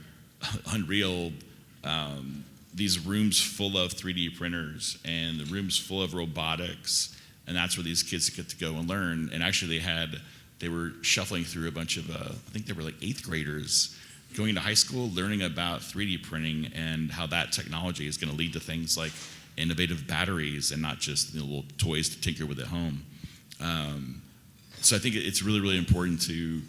Unreal, these rooms full of 3D printers and the rooms full of robotics. And that's where these kids get to go and learn. And actually they were shuffling through a bunch of, I think they were like 8th graders going to high school, learning about 3D printing and how that technology is going to lead to things like innovative batteries and not just little toys to tinker with at home. So I think it's really, really important to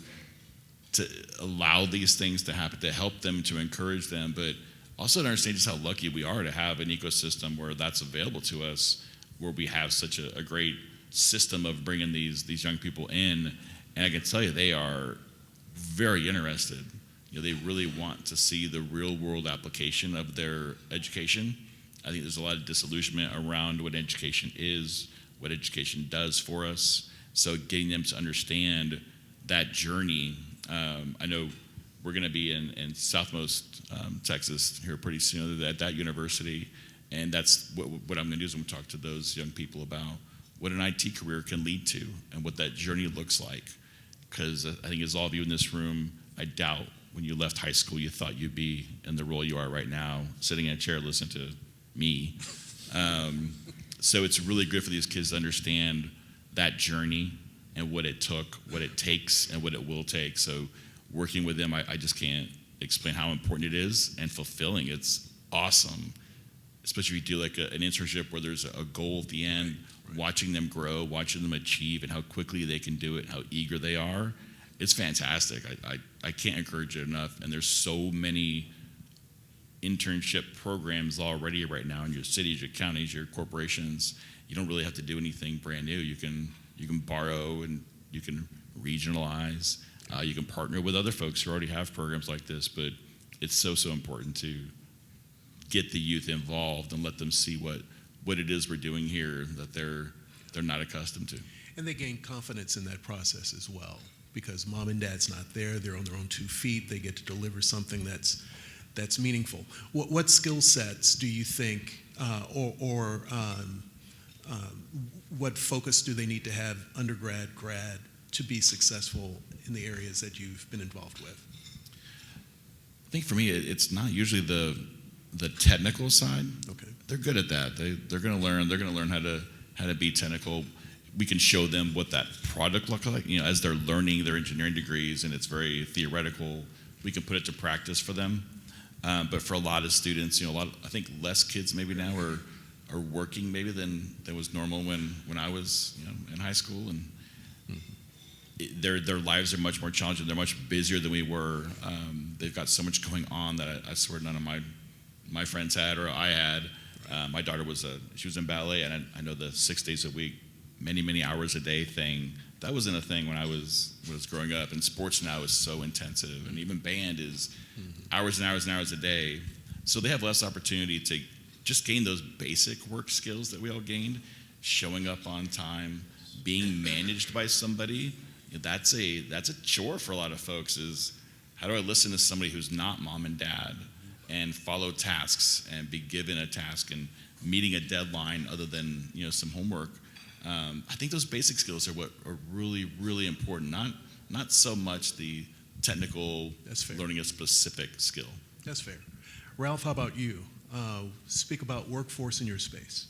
allow these things to happen, to help them, to encourage them, but also to understand just how lucky we are to have an ecosystem where that's available to us, where we have such a great system of bringing these young people in. And I can tell you, they are very interested. They really want to see the real world application of their education. I think there's a lot of disillusionment around what education is, what education does for us. So getting them to understand that journey. I know we're going to be in Southmost Texas here pretty soon at that university. And that's what I'm going to do is I'm going to talk to those young people about what an IT career can lead to and what that journey looks like. Because I think as all of you in this room, I doubt when you left high school you thought you'd be in the role you are right now, sitting in a chair listening to me. So it's really good for these kids to understand that journey and what it took, what it takes, and what it will take. So working with them, I just can't explain how important it is and fulfilling. It's awesome, especially if you do like an internship where there's a goal at the end, watching them grow, watching them achieve, and how quickly they can do it, how eager they are. It's fantastic. I can't encourage it enough. And there's so many internship programs already right now in your cities, your counties, your corporations. You don't really have to do anything brand new. You can borrow and you can regionalize. You can partner with other folks who already have programs like this. But it's so important to get the youth involved and let them see what it is we're doing here that they're not accustomed to. And they gain confidence in that process as well, because mom and dad's not there. They're on their own 2 feet. They get to deliver something that's meaningful. What skill sets do you think, or what focus do they need to have, undergrad, grad, to be successful in the areas that you've been involved with? I think for me, it's not usually the technical side. Okay. They're good at that. They're going to learn. They're going to learn how to be technical. We can show them what that product looks like. As they're learning their engineering degrees, and it's very theoretical. We can put it to practice for them. But for a lot of students, I think less kids maybe now are working maybe than was normal when I was in high school, and their lives are much more challenging. They're much busier than we were. They've got so much going on that I swear none of my friends had or I had. My daughter she was in ballet, and I know the 6 days a week, many hours a day thing. That wasn't a thing when I was growing up. And sports now is so intensive, and even band is hours and hours and hours a day. So they have less opportunity to just gain those basic work skills that we all gained. Showing up on time, being managed by somebody. That's a chore for a lot of folks. Is how do I listen to somebody who's not mom and dad and follow tasks and be given a task and meeting a deadline other than some homework. I think those basic skills are what are really, really important. Not so much the technical learning a specific skill. That's fair. Ralph, how about you? Speak about workforce in your space.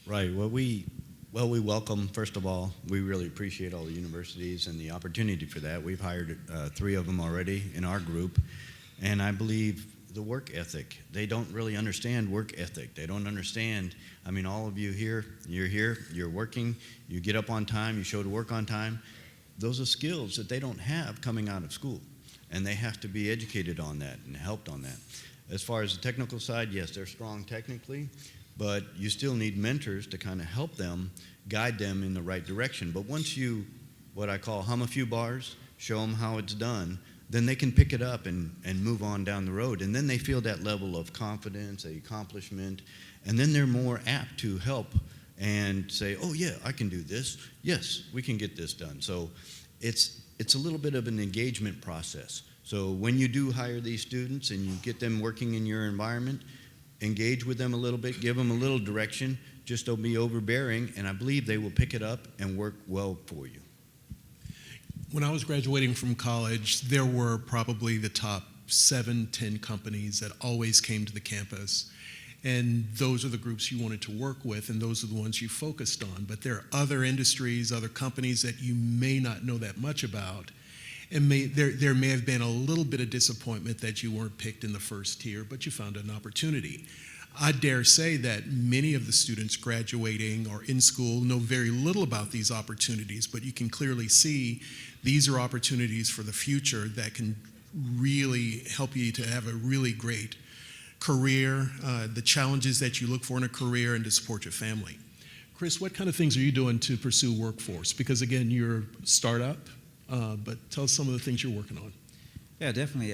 Right. Well, we welcome, first of all, we really appreciate all the universities and the opportunity for that. We've hired 3 of them already in our group, and I believe the work ethic. They don't really understand work ethic. They don't understand, all of you here, you're working, you get up on time, you show to work on time. Those are skills that they don't have coming out of school, and they have to be educated on that and helped on that. As far as the technical side, yes, they're strong technically, but you still need mentors to kind of help them, guide them in the right direction. But once you, what I call hum a few bars, show them how it's done, then they can pick it up and move on down the road. And then they feel that level of confidence, accomplishment, and then they're more apt to help and say, oh yeah, I can do this. Yes, we can get this done. So it's a little bit of an engagement process. So when you do hire these students and you get them working in your environment, engage with them a little bit, give them a little direction, just don't be overbearing, and I believe they will pick it up and work well for you. When I was graduating from college, there were probably the top 7-10 companies that always came to the campus. And those are the groups you wanted to work with, and those are the ones you focused on. But there are other industries, other companies that you may not know that much about. And there may have been a little bit of disappointment that you weren't picked in the first tier, but you found an opportunity. I dare say that many of the students graduating or in school know very little about these opportunities, but you can clearly see these are opportunities for the future that can really help you to have a really great career, the challenges that you look for in a career, and to support your family. Chris, what kind of things are you doing to pursue workforce? Because again, you're a startup, but tell us some of the things you're working on. Yeah, definitely.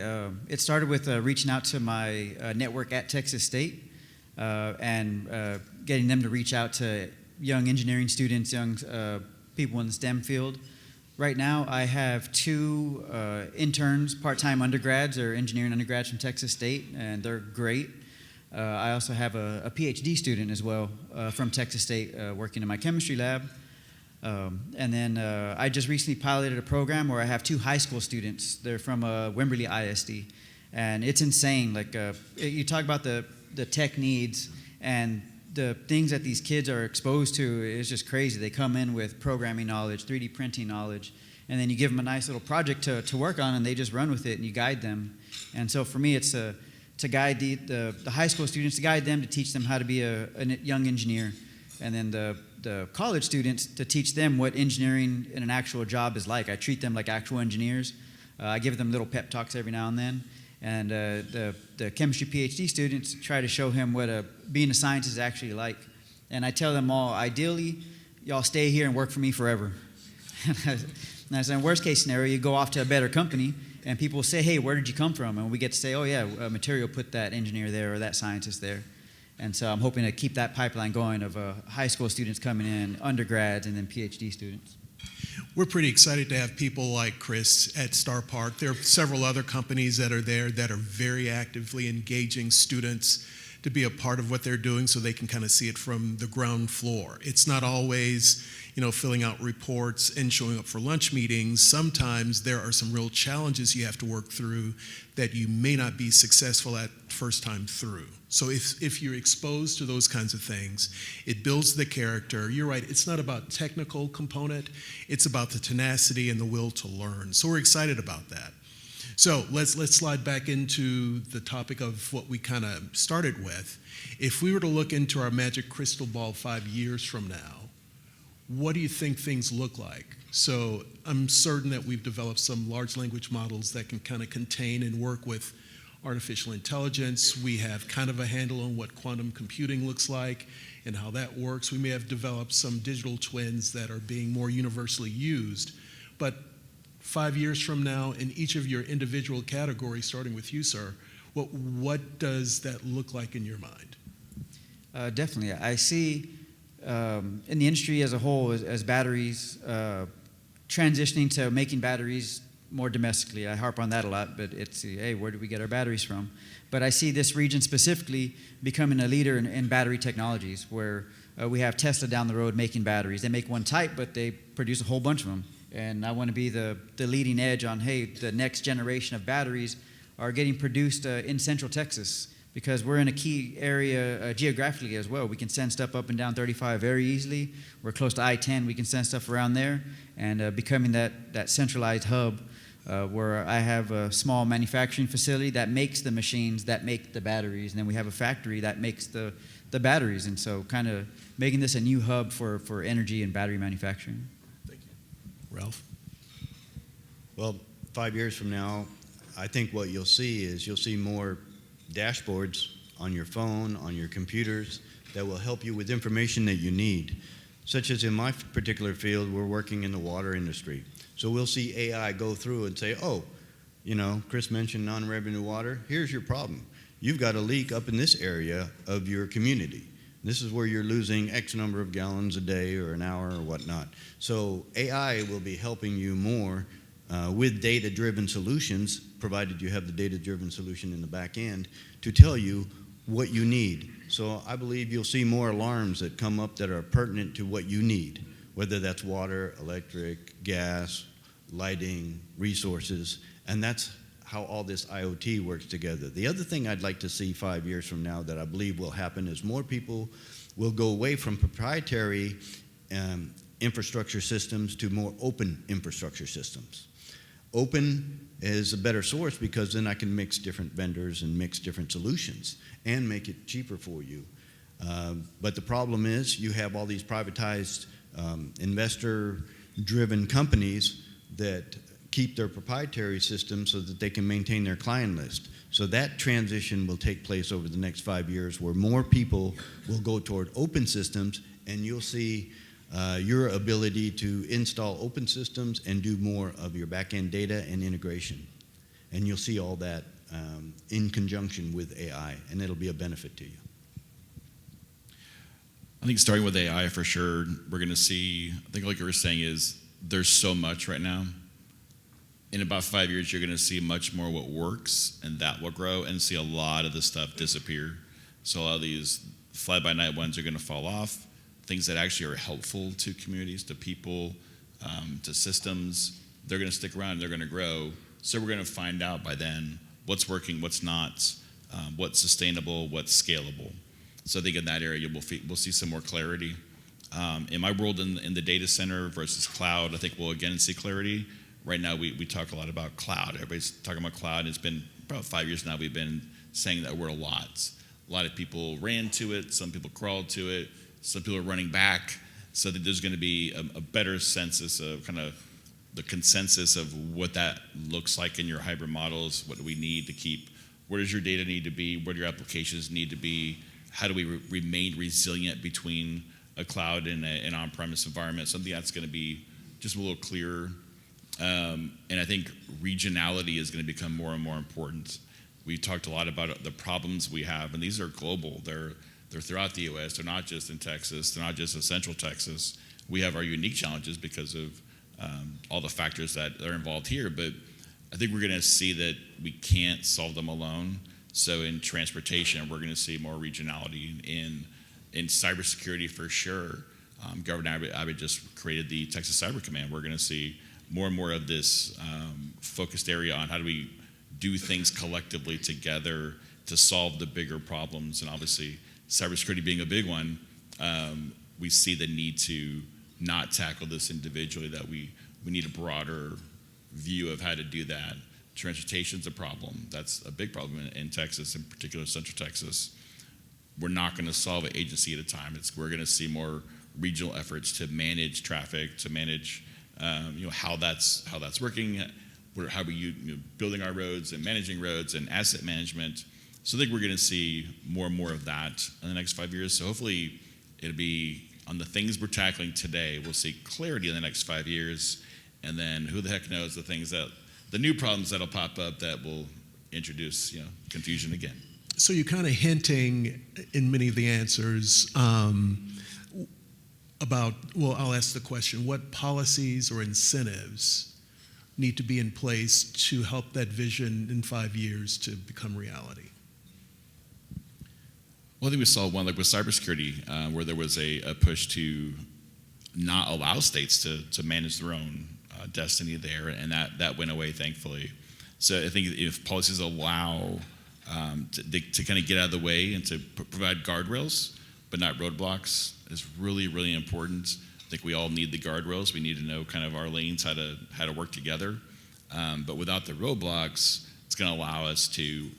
It started with reaching out to my network at Texas State and getting them to reach out to young engineering students, young people in the STEM field. Right now, I have 2 interns, part-time undergrads or engineering undergrads from Texas State, and they're great. I also have a PhD student as well from Texas State working in my chemistry lab. And then I just recently piloted a program where I have 2 high school students. They're from Wimberley ISD, and it's insane. Like you talk about the tech needs and the things that these kids are exposed to is just crazy. They come in with programming knowledge, 3D printing knowledge, and then you give them a nice little project to work on, and they just run with it, and you guide them. And so for me, it's to guide the high school students, to guide them, to teach them how to be a young engineer, and then the college students to teach them what engineering in an actual job is like. I treat them like actual engineers. I give them little pep talks every now and then. And the chemistry PhD students try to show him what being a scientist is actually like. And I tell them all, ideally, y'all stay here and work for me forever. And I said, in worst case scenario, you go off to a better company, and people say, hey, where did you come from? And we get to say, oh yeah, Material put that engineer there or that scientist there. And so I'm hoping to keep that pipeline going of high school students coming in, undergrads, and then PhD students. We're pretty excited to have people like Chris at Star Park. There are several other companies that are there that are very actively engaging students to be a part of what they're doing so they can kind of see it from the ground floor. It's not always, filling out reports and showing up for lunch meetings. Sometimes there are some real challenges you have to work through that you may not be successful at first time through. So if you're exposed to those kinds of things, it builds the character. You're right, it's not about technical component, it's about the tenacity and the will to learn. So we're excited about that. So let's slide back into the topic of what we kind of started with. If we were to look into our magic crystal ball 5 years from now, what do you think things look like? So I'm certain that we've developed some large language models that can kind of contain and work with artificial intelligence. We have kind of a handle on what quantum computing looks like and how that works. We may have developed some digital twins that are being more universally used. But 5 years from now, in each of your individual categories, starting with you, sir, what does that look like in your mind? Definitely. I see in the industry as a whole as batteries transitioning to making batteries more domestically. I harp on that a lot, but it's, hey, where do we get our batteries from? But I see this region specifically becoming a leader in battery technologies, where we have Tesla down the road making batteries. They make one type, but they produce a whole bunch of them. And I want to be the leading edge on, hey, the next generation of batteries are getting produced in Central Texas, because we're in a key area geographically as well. We can send stuff up and down 35 very easily. We're close to I-10. We can send stuff around there, and becoming that centralized hub where I have a small manufacturing facility that makes the machines that make the batteries, and then we have a factory that makes the batteries. And so kind of making this a new hub for energy and battery manufacturing. Thank you. Ralph? Well, 5 years from now, I think what you'll see more dashboards on your phone, on your computers, that will help you with information that you need. Such as in my particular field, we're working in the water industry. So we'll see AI go through and say, oh, Chris mentioned non-revenue water. Here's your problem. You've got a leak up in this area of your community. This is where you're losing X number of gallons a day or an hour or whatnot. So AI will be helping you more with data-driven solutions, provided you have the data-driven solution in the back end, to tell you what you need. So I believe you'll see more alarms that come up that are pertinent to what you need, whether that's water, electric, gas, lighting, resources, and that's how all this IoT works together. The other thing I'd like to see 5 years from now that I believe will happen is more people will go away from proprietary infrastructure systems to more open infrastructure systems. Open is a better source because then I can mix different vendors and mix different solutions and make it cheaper for you. But the problem is you have all these privatized investor-driven companies that keep their proprietary systems so that they can maintain their client list. So that transition will take place over the next 5 years where more people will go toward open systems, and you'll see your ability to install open systems and do more of your back-end data and integration. And you'll see all that in conjunction with AI, and it'll be a benefit to you. I think starting with AI for sure, we're going to see, I think like you were saying is, there's so much right now. In about 5 years, you're going to see much more what works, and that will grow, and see a lot of the stuff disappear. So a lot of these fly-by-night ones are going to fall off. Things that actually are helpful to communities, to people, to systems, they're going to stick around, they're going to grow. So we're going to find out by then what's working, what's not, what's sustainable, what's scalable. So I think in that area, we'll see some more clarity. In my world, in the data center versus cloud, I think we'll again see clarity. Right now, we talk a lot about cloud. Everybody's talking about cloud. It's been about 5 years now we've been saying that word a lot. A lot of people ran to it. Some people crawled to it. Some people are running back. So that there's going to be a better census of kind of the consensus of what that looks like in your hybrid models. What do we need to keep? Where does your data need to be? Where do your applications need to be? How do we remain resilient between a cloud and an on-premise environment? Something that's going to be just a little clearer. And I think regionality is going to become more and more important. We talked a lot about the problems we have, and these are global. They're throughout the U.S. They're not just in Texas. They're not just in Central Texas. We have our unique challenges because of all the factors that are involved here, but I think we're going to see that we can't solve them alone. So in transportation, we're going to see more regionality. In cybersecurity, for sure. Governor Abbott just created the Texas Cyber Command. We're going to see more and more of this focused area on how do we do things collectively together to solve the bigger problems. And obviously, cybersecurity being a big one, we see the need to not tackle this individually, that we need a broader view of how to do that. Transportation's a problem. That's a big problem in Texas, in particular Central Texas. We're not going to solve an agency at a time. We're going to see more regional efforts to manage traffic, to manage how that's working, how we building our roads and managing roads and asset management. So I think we're going to see more and more of that in the next 5 years. So hopefully it'll be on the things we're tackling today. We'll see clarity in the next 5 years, and then who the heck knows the new problems that'll pop up that will introduce confusion again. So you're kind of hinting in many of the answers about, well, I'll ask the question, what policies or incentives need to be in place to help that vision in 5 years to become reality? Well, I think we saw one like with cybersecurity, where there was a push to not allow states to manage their own destiny there, and that went away, thankfully. So I think if policies allow to kind of get out of the way and to provide guardrails, but not roadblocks, is really, really important. I think we all need the guardrails. We need to know kind of our lanes, how to work together. But without the roadblocks, it's going to allow us to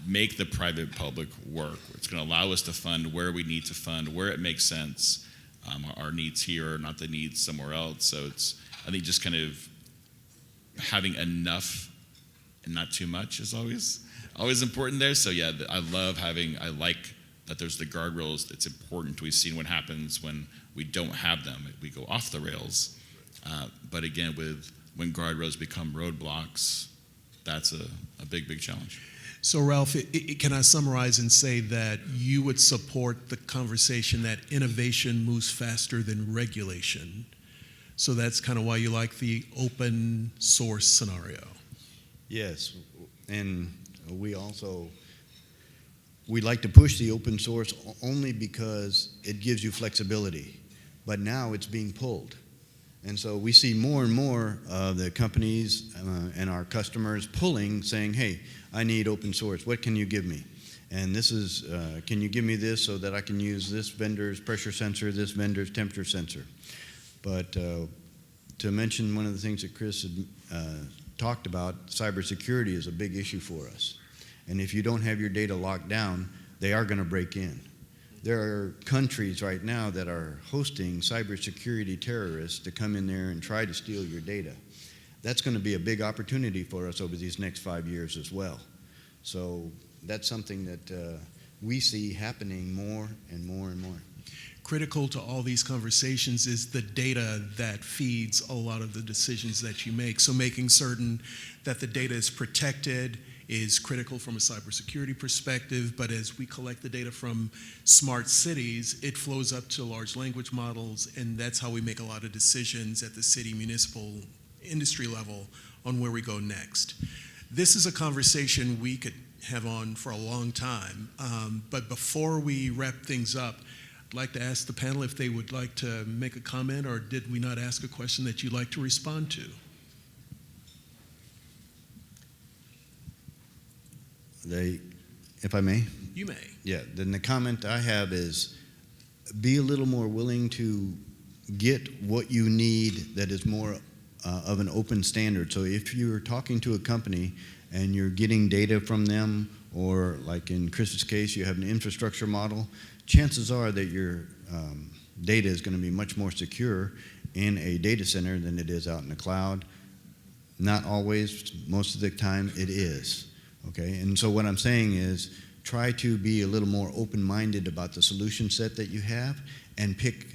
make the private-public work. It's going to allow us to fund where we need to fund, where it makes sense. Our needs here are not the needs somewhere else. So it's, I think, just kind of having enough and not too much is always important there. So yeah, I like that there's the guardrails. It's important. We've seen what happens when we don't have them. We go off the rails. But again, when guardrails become roadblocks, that's a big challenge. So, Ralph, can I summarize and say that you would support the conversation that innovation moves faster than regulation? So that's kind of why you like the open source scenario. Yes, and we like to push the open source only because it gives you flexibility, but now it's being pulled. And so we see more and more of the companies and our customers pulling, saying, hey, I need open source. What can you give me? And this is, can you give me this so that I can use this vendor's pressure sensor, this vendor's temperature sensor? But to mention one of the things that Chris had talked about, cybersecurity is a big issue for us. And if you don't have your data locked down, they are going to break in. There are countries right now that are hosting cybersecurity terrorists to come in there and try to steal your data. That's going to be a big opportunity for us over these next 5 years as well. So that's something that we see happening more and more and more. Critical to all these conversations is the data that feeds a lot of the decisions that you make. So making certain that the data is protected is critical from a cybersecurity perspective, but as we collect the data from smart cities, it flows up to large language models, and that's how we make a lot of decisions at the city, municipal, industry level on where we go next. This is a conversation we could have on for a long time, but before we wrap things up, I'd like to ask the panel if they would like to make a comment, or did we not ask a question that you'd like to respond to? If I may? You may. Yeah, then the comment I have is be a little more willing to get what you need that is more of an open standard. So if you're talking to a company and you're getting data from them, or like in Chris's case, you have an infrastructure model, chances are that your data is going to be much more secure in a data center than it is out in the cloud. Not always, most of the time it is. Okay, and so what I'm saying is try to be a little more open-minded about the solution set that you have and pick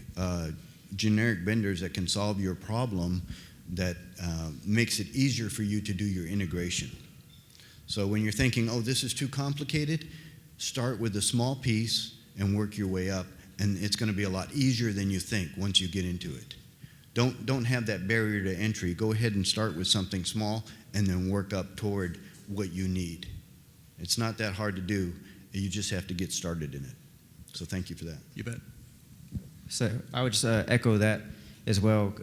generic vendors that can solve your problem that makes it easier for you to do your integration. So when you're thinking, oh, this is too complicated, start with a small piece and work your way up, and it's going to be a lot easier than you think once you get into it. Don't have that barrier to entry. Go ahead and start with something small and then work up toward what you need. It's not that hard to do. You just have to get started in it. So thank you for that. You bet. So I would just echo that as well.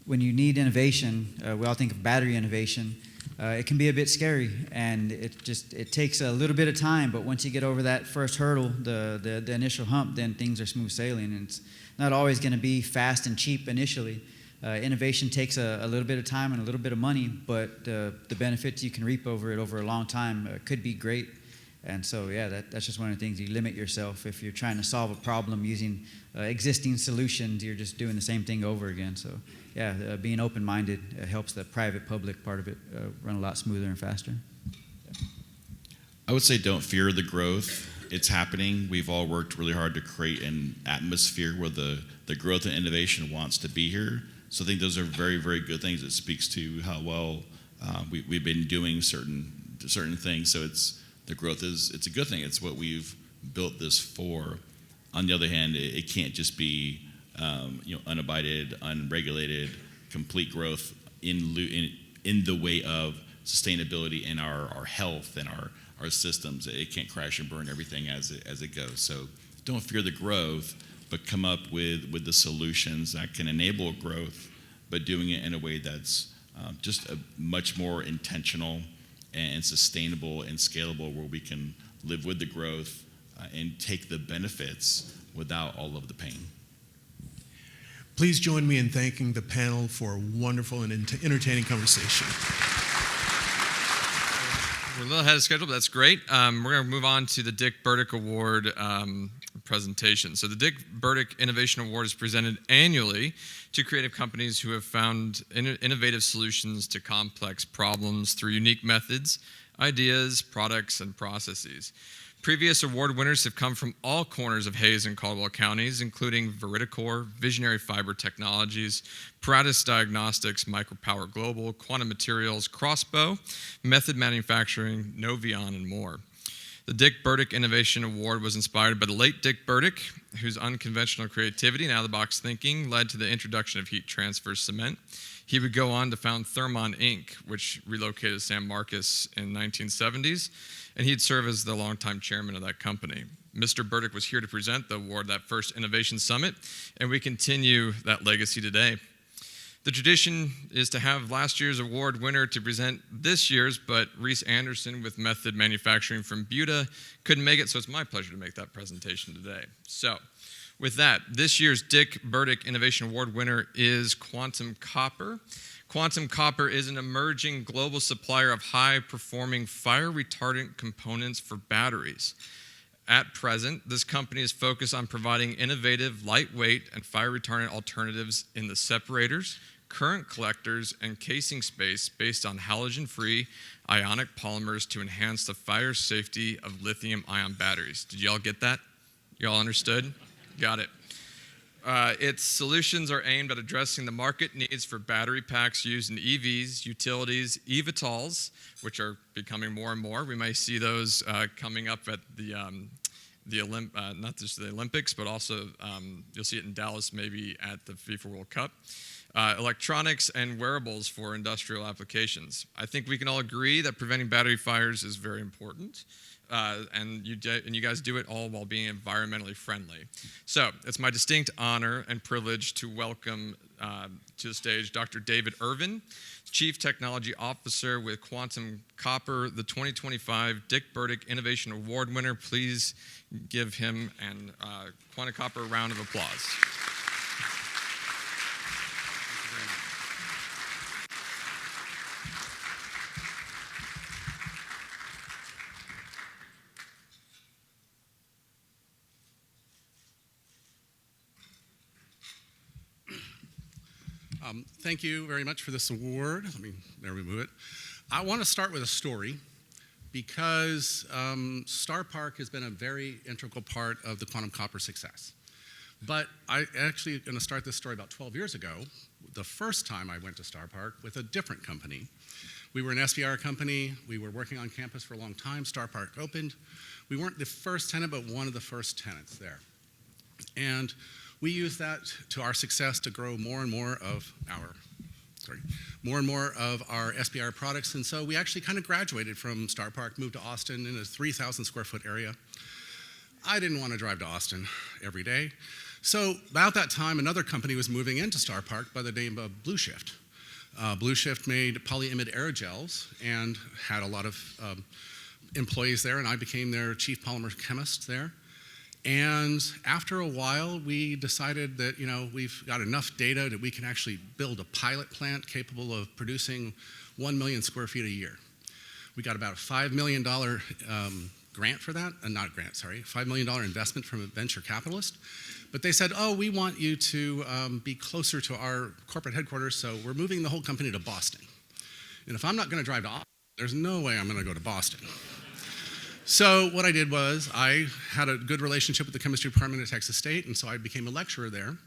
When you need innovation, we all think of battery innovation. It can be a bit scary, and it takes a little bit of time. But once you get over that first hurdle, the initial hump, then things are smooth sailing. And it's not always going to be fast and cheap initially. Innovation takes a little bit of time and a little bit of money, but the benefits you can reap over it over a long time could be great. And so, yeah, that's just one of the things. You limit yourself. If you're trying to solve a problem using existing solutions, you're just doing the same thing over again. So, yeah, being open-minded helps the private-public part of it run a lot smoother and faster. I would say don't fear the growth. It's happening. We've all worked really hard to create an atmosphere where the growth and innovation wants to be here. So I think those are very, very good things. It speaks to how well we've been doing certain things. So the growth it's a good thing. It's what we've built this for. On the other hand, it can't just be unabided, unregulated, complete growth in the way of sustainability in our health and our systems. It can't crash and burn everything as it goes. So don't fear the growth, but come up with the solutions that can enable growth, but doing it in a way that's just a much more intentional and sustainable and scalable, where we can live with the growth and take the benefits without all of the pain. Please join me in thanking the panel for a wonderful and entertaining conversation. We're a little ahead of schedule, but that's great. We're going to move on to the Dick Burdick Award presentation. So the Dick Burdick Innovation Award is presented annually to creative companies who have found innovative solutions to complex problems through unique methods, ideas, products, and processes. Previous award winners have come from all corners of Hays and Caldwell counties, including Veriticor, Visionary Fiber Technologies, Paratus Diagnostics, Micropower Global, Quantum Materials, Crossbow, Method Manufacturing, Novion, and more. The Dick Burdick Innovation Award was inspired by the late Dick Burdick, whose unconventional creativity and out-of-the-box thinking led to the introduction of heat transfer cement. He would go on to found Thermon Inc., which relocated to San Marcos in the 1970s, and he'd serve as the longtime chairman of that company. Mr. Burdick was here to present the award, that first Innovation Summit, and we continue that legacy today. The tradition is to have last year's award winner to present this year's, but Reese Anderson with Method Manufacturing from Buda couldn't make it, so it's my pleasure to make that presentation today. So, with that, this year's Dick Burdick Innovation Award winner is Quantum Copper. Quantum Copper is an emerging global supplier of high-performing fire-retardant components for batteries. At present, this company is focused on providing innovative, lightweight, and fire-retardant alternatives in the separators, current collectors, and casing space based on halogen-free ionic polymers to enhance the fire safety of lithium-ion batteries. Did y'all get that? Y'all understood? Got it. Its solutions are aimed at addressing the market needs for battery packs used in EVs, utilities, eVTOLs, which are becoming more and more. We may see those coming up at not just the Olympics, but also you'll see it in Dallas, maybe at the FIFA World Cup. Electronics and wearables for industrial applications. I think we can all agree that preventing battery fires is very important. And you guys do it all while being environmentally friendly. So it's my distinct honor and privilege to welcome to the stage Dr. David Irvin, Chief Technology Officer with Quantum Copper, the 2025 Dick Burdick Innovation Award winner. Please give him and Quantum Copper a round of applause. Thank you very much for this award. There we move it. I want to start with a story because Star Park has been a very integral part of the Quantum Copper success. But I actually going to start this story about 12 years ago, the first time I went to Star Park with a different company. We were an SBR company. We were working on campus for a long time. Star Park opened. We weren't the first tenant, but one of the first tenants there. And we used that to our success to grow more and more of our SBR products. And so we actually kind of graduated from Star Park, moved to Austin in a 3,000 square foot area. I didn't want to drive to Austin every day. So about that time, another company was moving into Star Park by the name of Blue Shift. Blue Shift made polyimide aerogels and had a lot of employees there, and I became their chief polymer chemist there. And after a while, we decided that, we've got enough data that we can actually build a pilot plant capable of producing 1 million square feet a year. We got about a $5 million grant for that, $5 million investment from a venture capitalist. But they said, we want you to be closer to our corporate headquarters, so we're moving the whole company to Boston. And if I'm not going to drive to Austin, there's no way I'm going to go to Boston. So what I did was I had a good relationship with the chemistry department at Texas State, and so I became a lecturer there.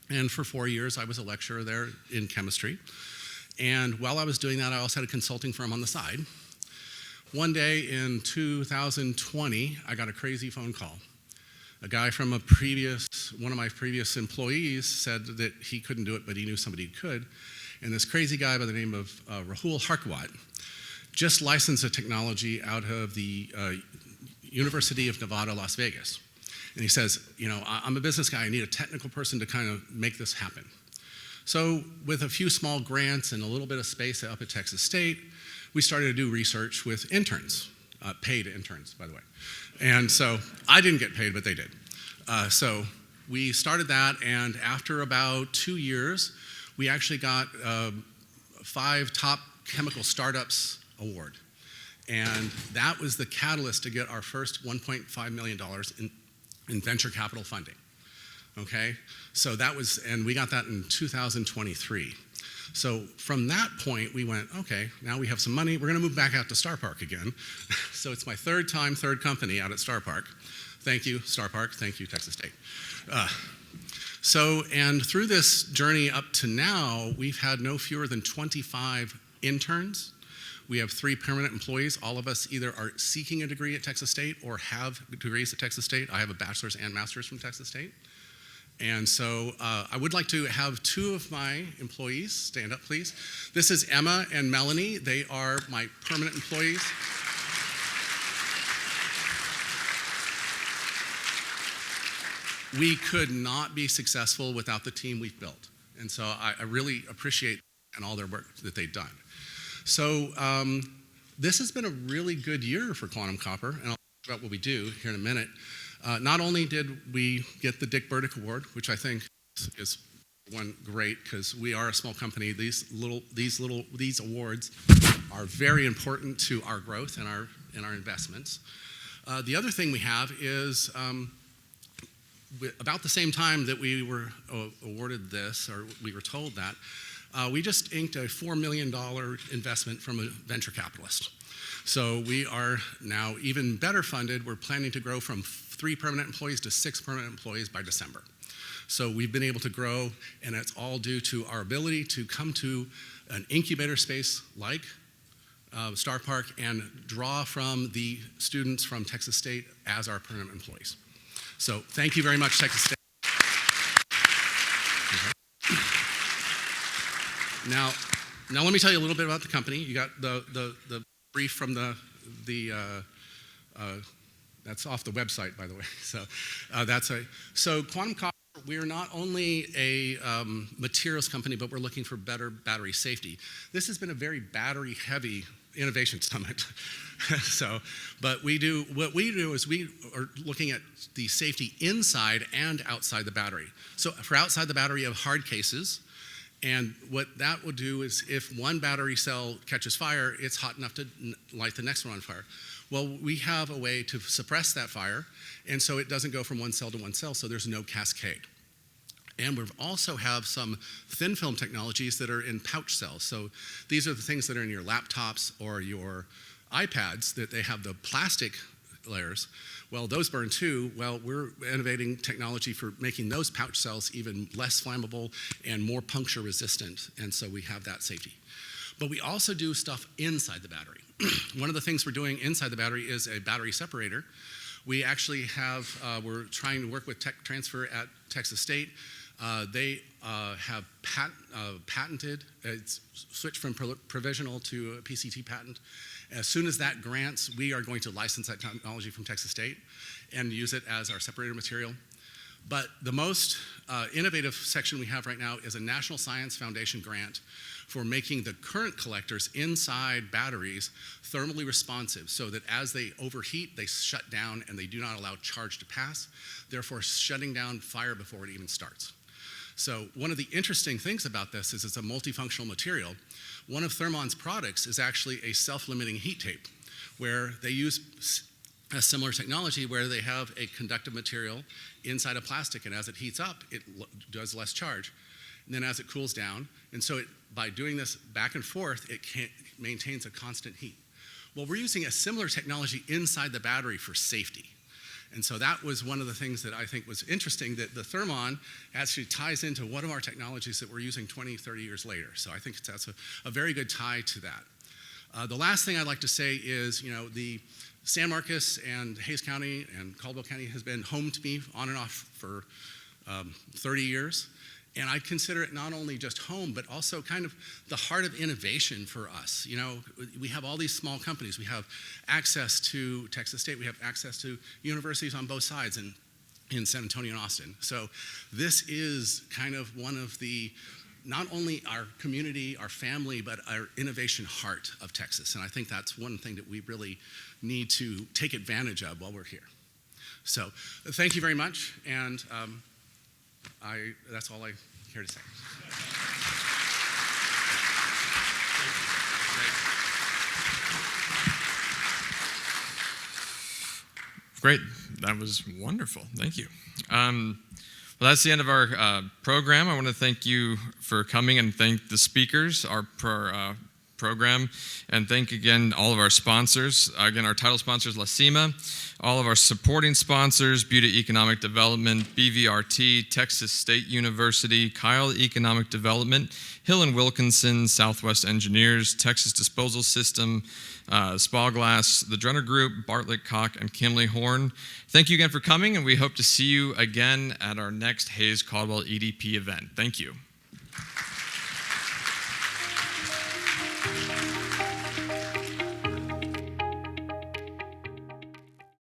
And for 4 years, I was a lecturer there in chemistry. And while I was doing that, I also had a consulting firm on the side. One day in 2020, I got a crazy phone call. A guy from one of my previous employees said that he couldn't do it, but he knew somebody who could. And this crazy guy by the name of Rahul Harkawat just licensed a technology out of the University of Nevada, Las Vegas. And he says, I'm a business guy, I need a technical person to kind of make this happen. So with a few small grants and a little bit of space up at Texas State, we started to do research with interns, paid interns, by the way. And so I didn't get paid, but they did. So we started that, and after about 2 years, we actually got 5 top chemical startups award. And that was the catalyst to get our first $1.5 million in venture capital funding. Okay? So that was, and we got that in 2023. So from that point, we went, okay, now we have some money. We're going to move back out to Star Park again. So it's my third company out at Star Park. Thank you, Star Park. Thank you, Texas State. And through this journey up to now, we've had no fewer than 25 interns. We have 3 permanent employees. All of us either are seeking a degree at Texas State or have degrees at Texas State. I have a bachelor's and master's from Texas State. And so I would like to have 2 of my employees stand up, please. This is Emma and Melanie. They are my permanent employees. We could not be successful without the team we've built. And so I really appreciate and all their work that they've done. So this has been a really good year for Quantum Copper, and I'll talk about what we do here in a minute. Not only did we get the Dick Burdick Award, which I think is one great because we are a small company. These awards are very important to our growth and our investments. The other thing we have is about the same time that we were awarded this, or we were told that, we just inked a $4 million investment from a venture capitalist. So we are now even better funded. We're planning to grow from 3 permanent employees to 6 permanent employees by December. So we've been able to grow, and it's all due to our ability to come to an incubator space like Star Park and draw from the students from Texas State as our permanent employees. So thank you very much, Texas State. Now let me tell you a little bit about the company. You got the brief from that's off the website, by the way. So Quantum Copper, we're not only a materials company, but we're looking for better battery safety. This has been a very battery-heavy innovation summit. What we do is we are looking at the safety inside and outside the battery. So for outside the battery, you have hard cases. And what that will do is if one battery cell catches fire, it's hot enough to light the next one on fire. Well, we have a way to suppress that fire, and so it doesn't go from one cell to one cell, so there's no cascade. And we also have some thin film technologies that are in pouch cells. So these are the things that are in your laptops or your iPads that they have the plastic layers. Well, those burn too. Well, we're innovating technology for making those pouch cells even less flammable and more puncture resistant, and so we have that safety. But we also do stuff inside the battery. One of the things we're doing inside the battery is a battery separator. We actually have, we're trying to work with Tech Transfer at Texas State. They have patented, it's switched from provisional to a PCT patent. As soon as that grants, we are going to license that technology from Texas State and use it as our separator material. But the most innovative section we have right now is a National Science Foundation grant for making the current collectors inside batteries thermally responsive so that as they overheat, they shut down and they do not allow charge to pass, therefore shutting down fire before it even starts. So one of the interesting things about this is it's a multifunctional material. One of Thermon's products is actually a self-limiting heat tape where they use a similar technology where they have a conductive material inside a plastic, and as it heats up, it does less charge. And then as it cools down, and so by doing this back and forth, it maintains a constant heat. Well, we're using a similar technology inside the battery for safety. And so that was one of the things that I think was interesting, that the Thermon actually ties into one of our technologies that we're using 20, 30 years later. So I think that's a very good tie to that. The last thing I'd like to say is, the San Marcos and Hays County and Caldwell County has been home to me on and off for 30 years. And I consider it not only just home, but also kind of the heart of innovation for us. We have all these small companies. We have access to Texas State. We have access to universities on both sides in San Antonio and Austin. So this is kind of one of the, not only our community, our family, but our innovation heart of Texas. And I think that's one thing that we really need to take advantage of while we're here. So thank you very much. And that's all I'm here to say. Great. That was wonderful. Thank you. Well, that's the end of our program. I want to thank you for coming and thank the speakers, our program, and thank again all of our sponsors. Again, our title sponsors, La Cima, all of our supporting sponsors, Buda Economic Development, BVRT, Texas State University, Kyle Economic Development, Hill & Wilkinson, Southwest Engineers, Texas Disposal System, Spa Glass, the Drenner Group, Bartlett Koch, and Kimley Horn. Thank you again for coming, and we hope to see you again at our next Hayes Caldwell EDP event. Thank you.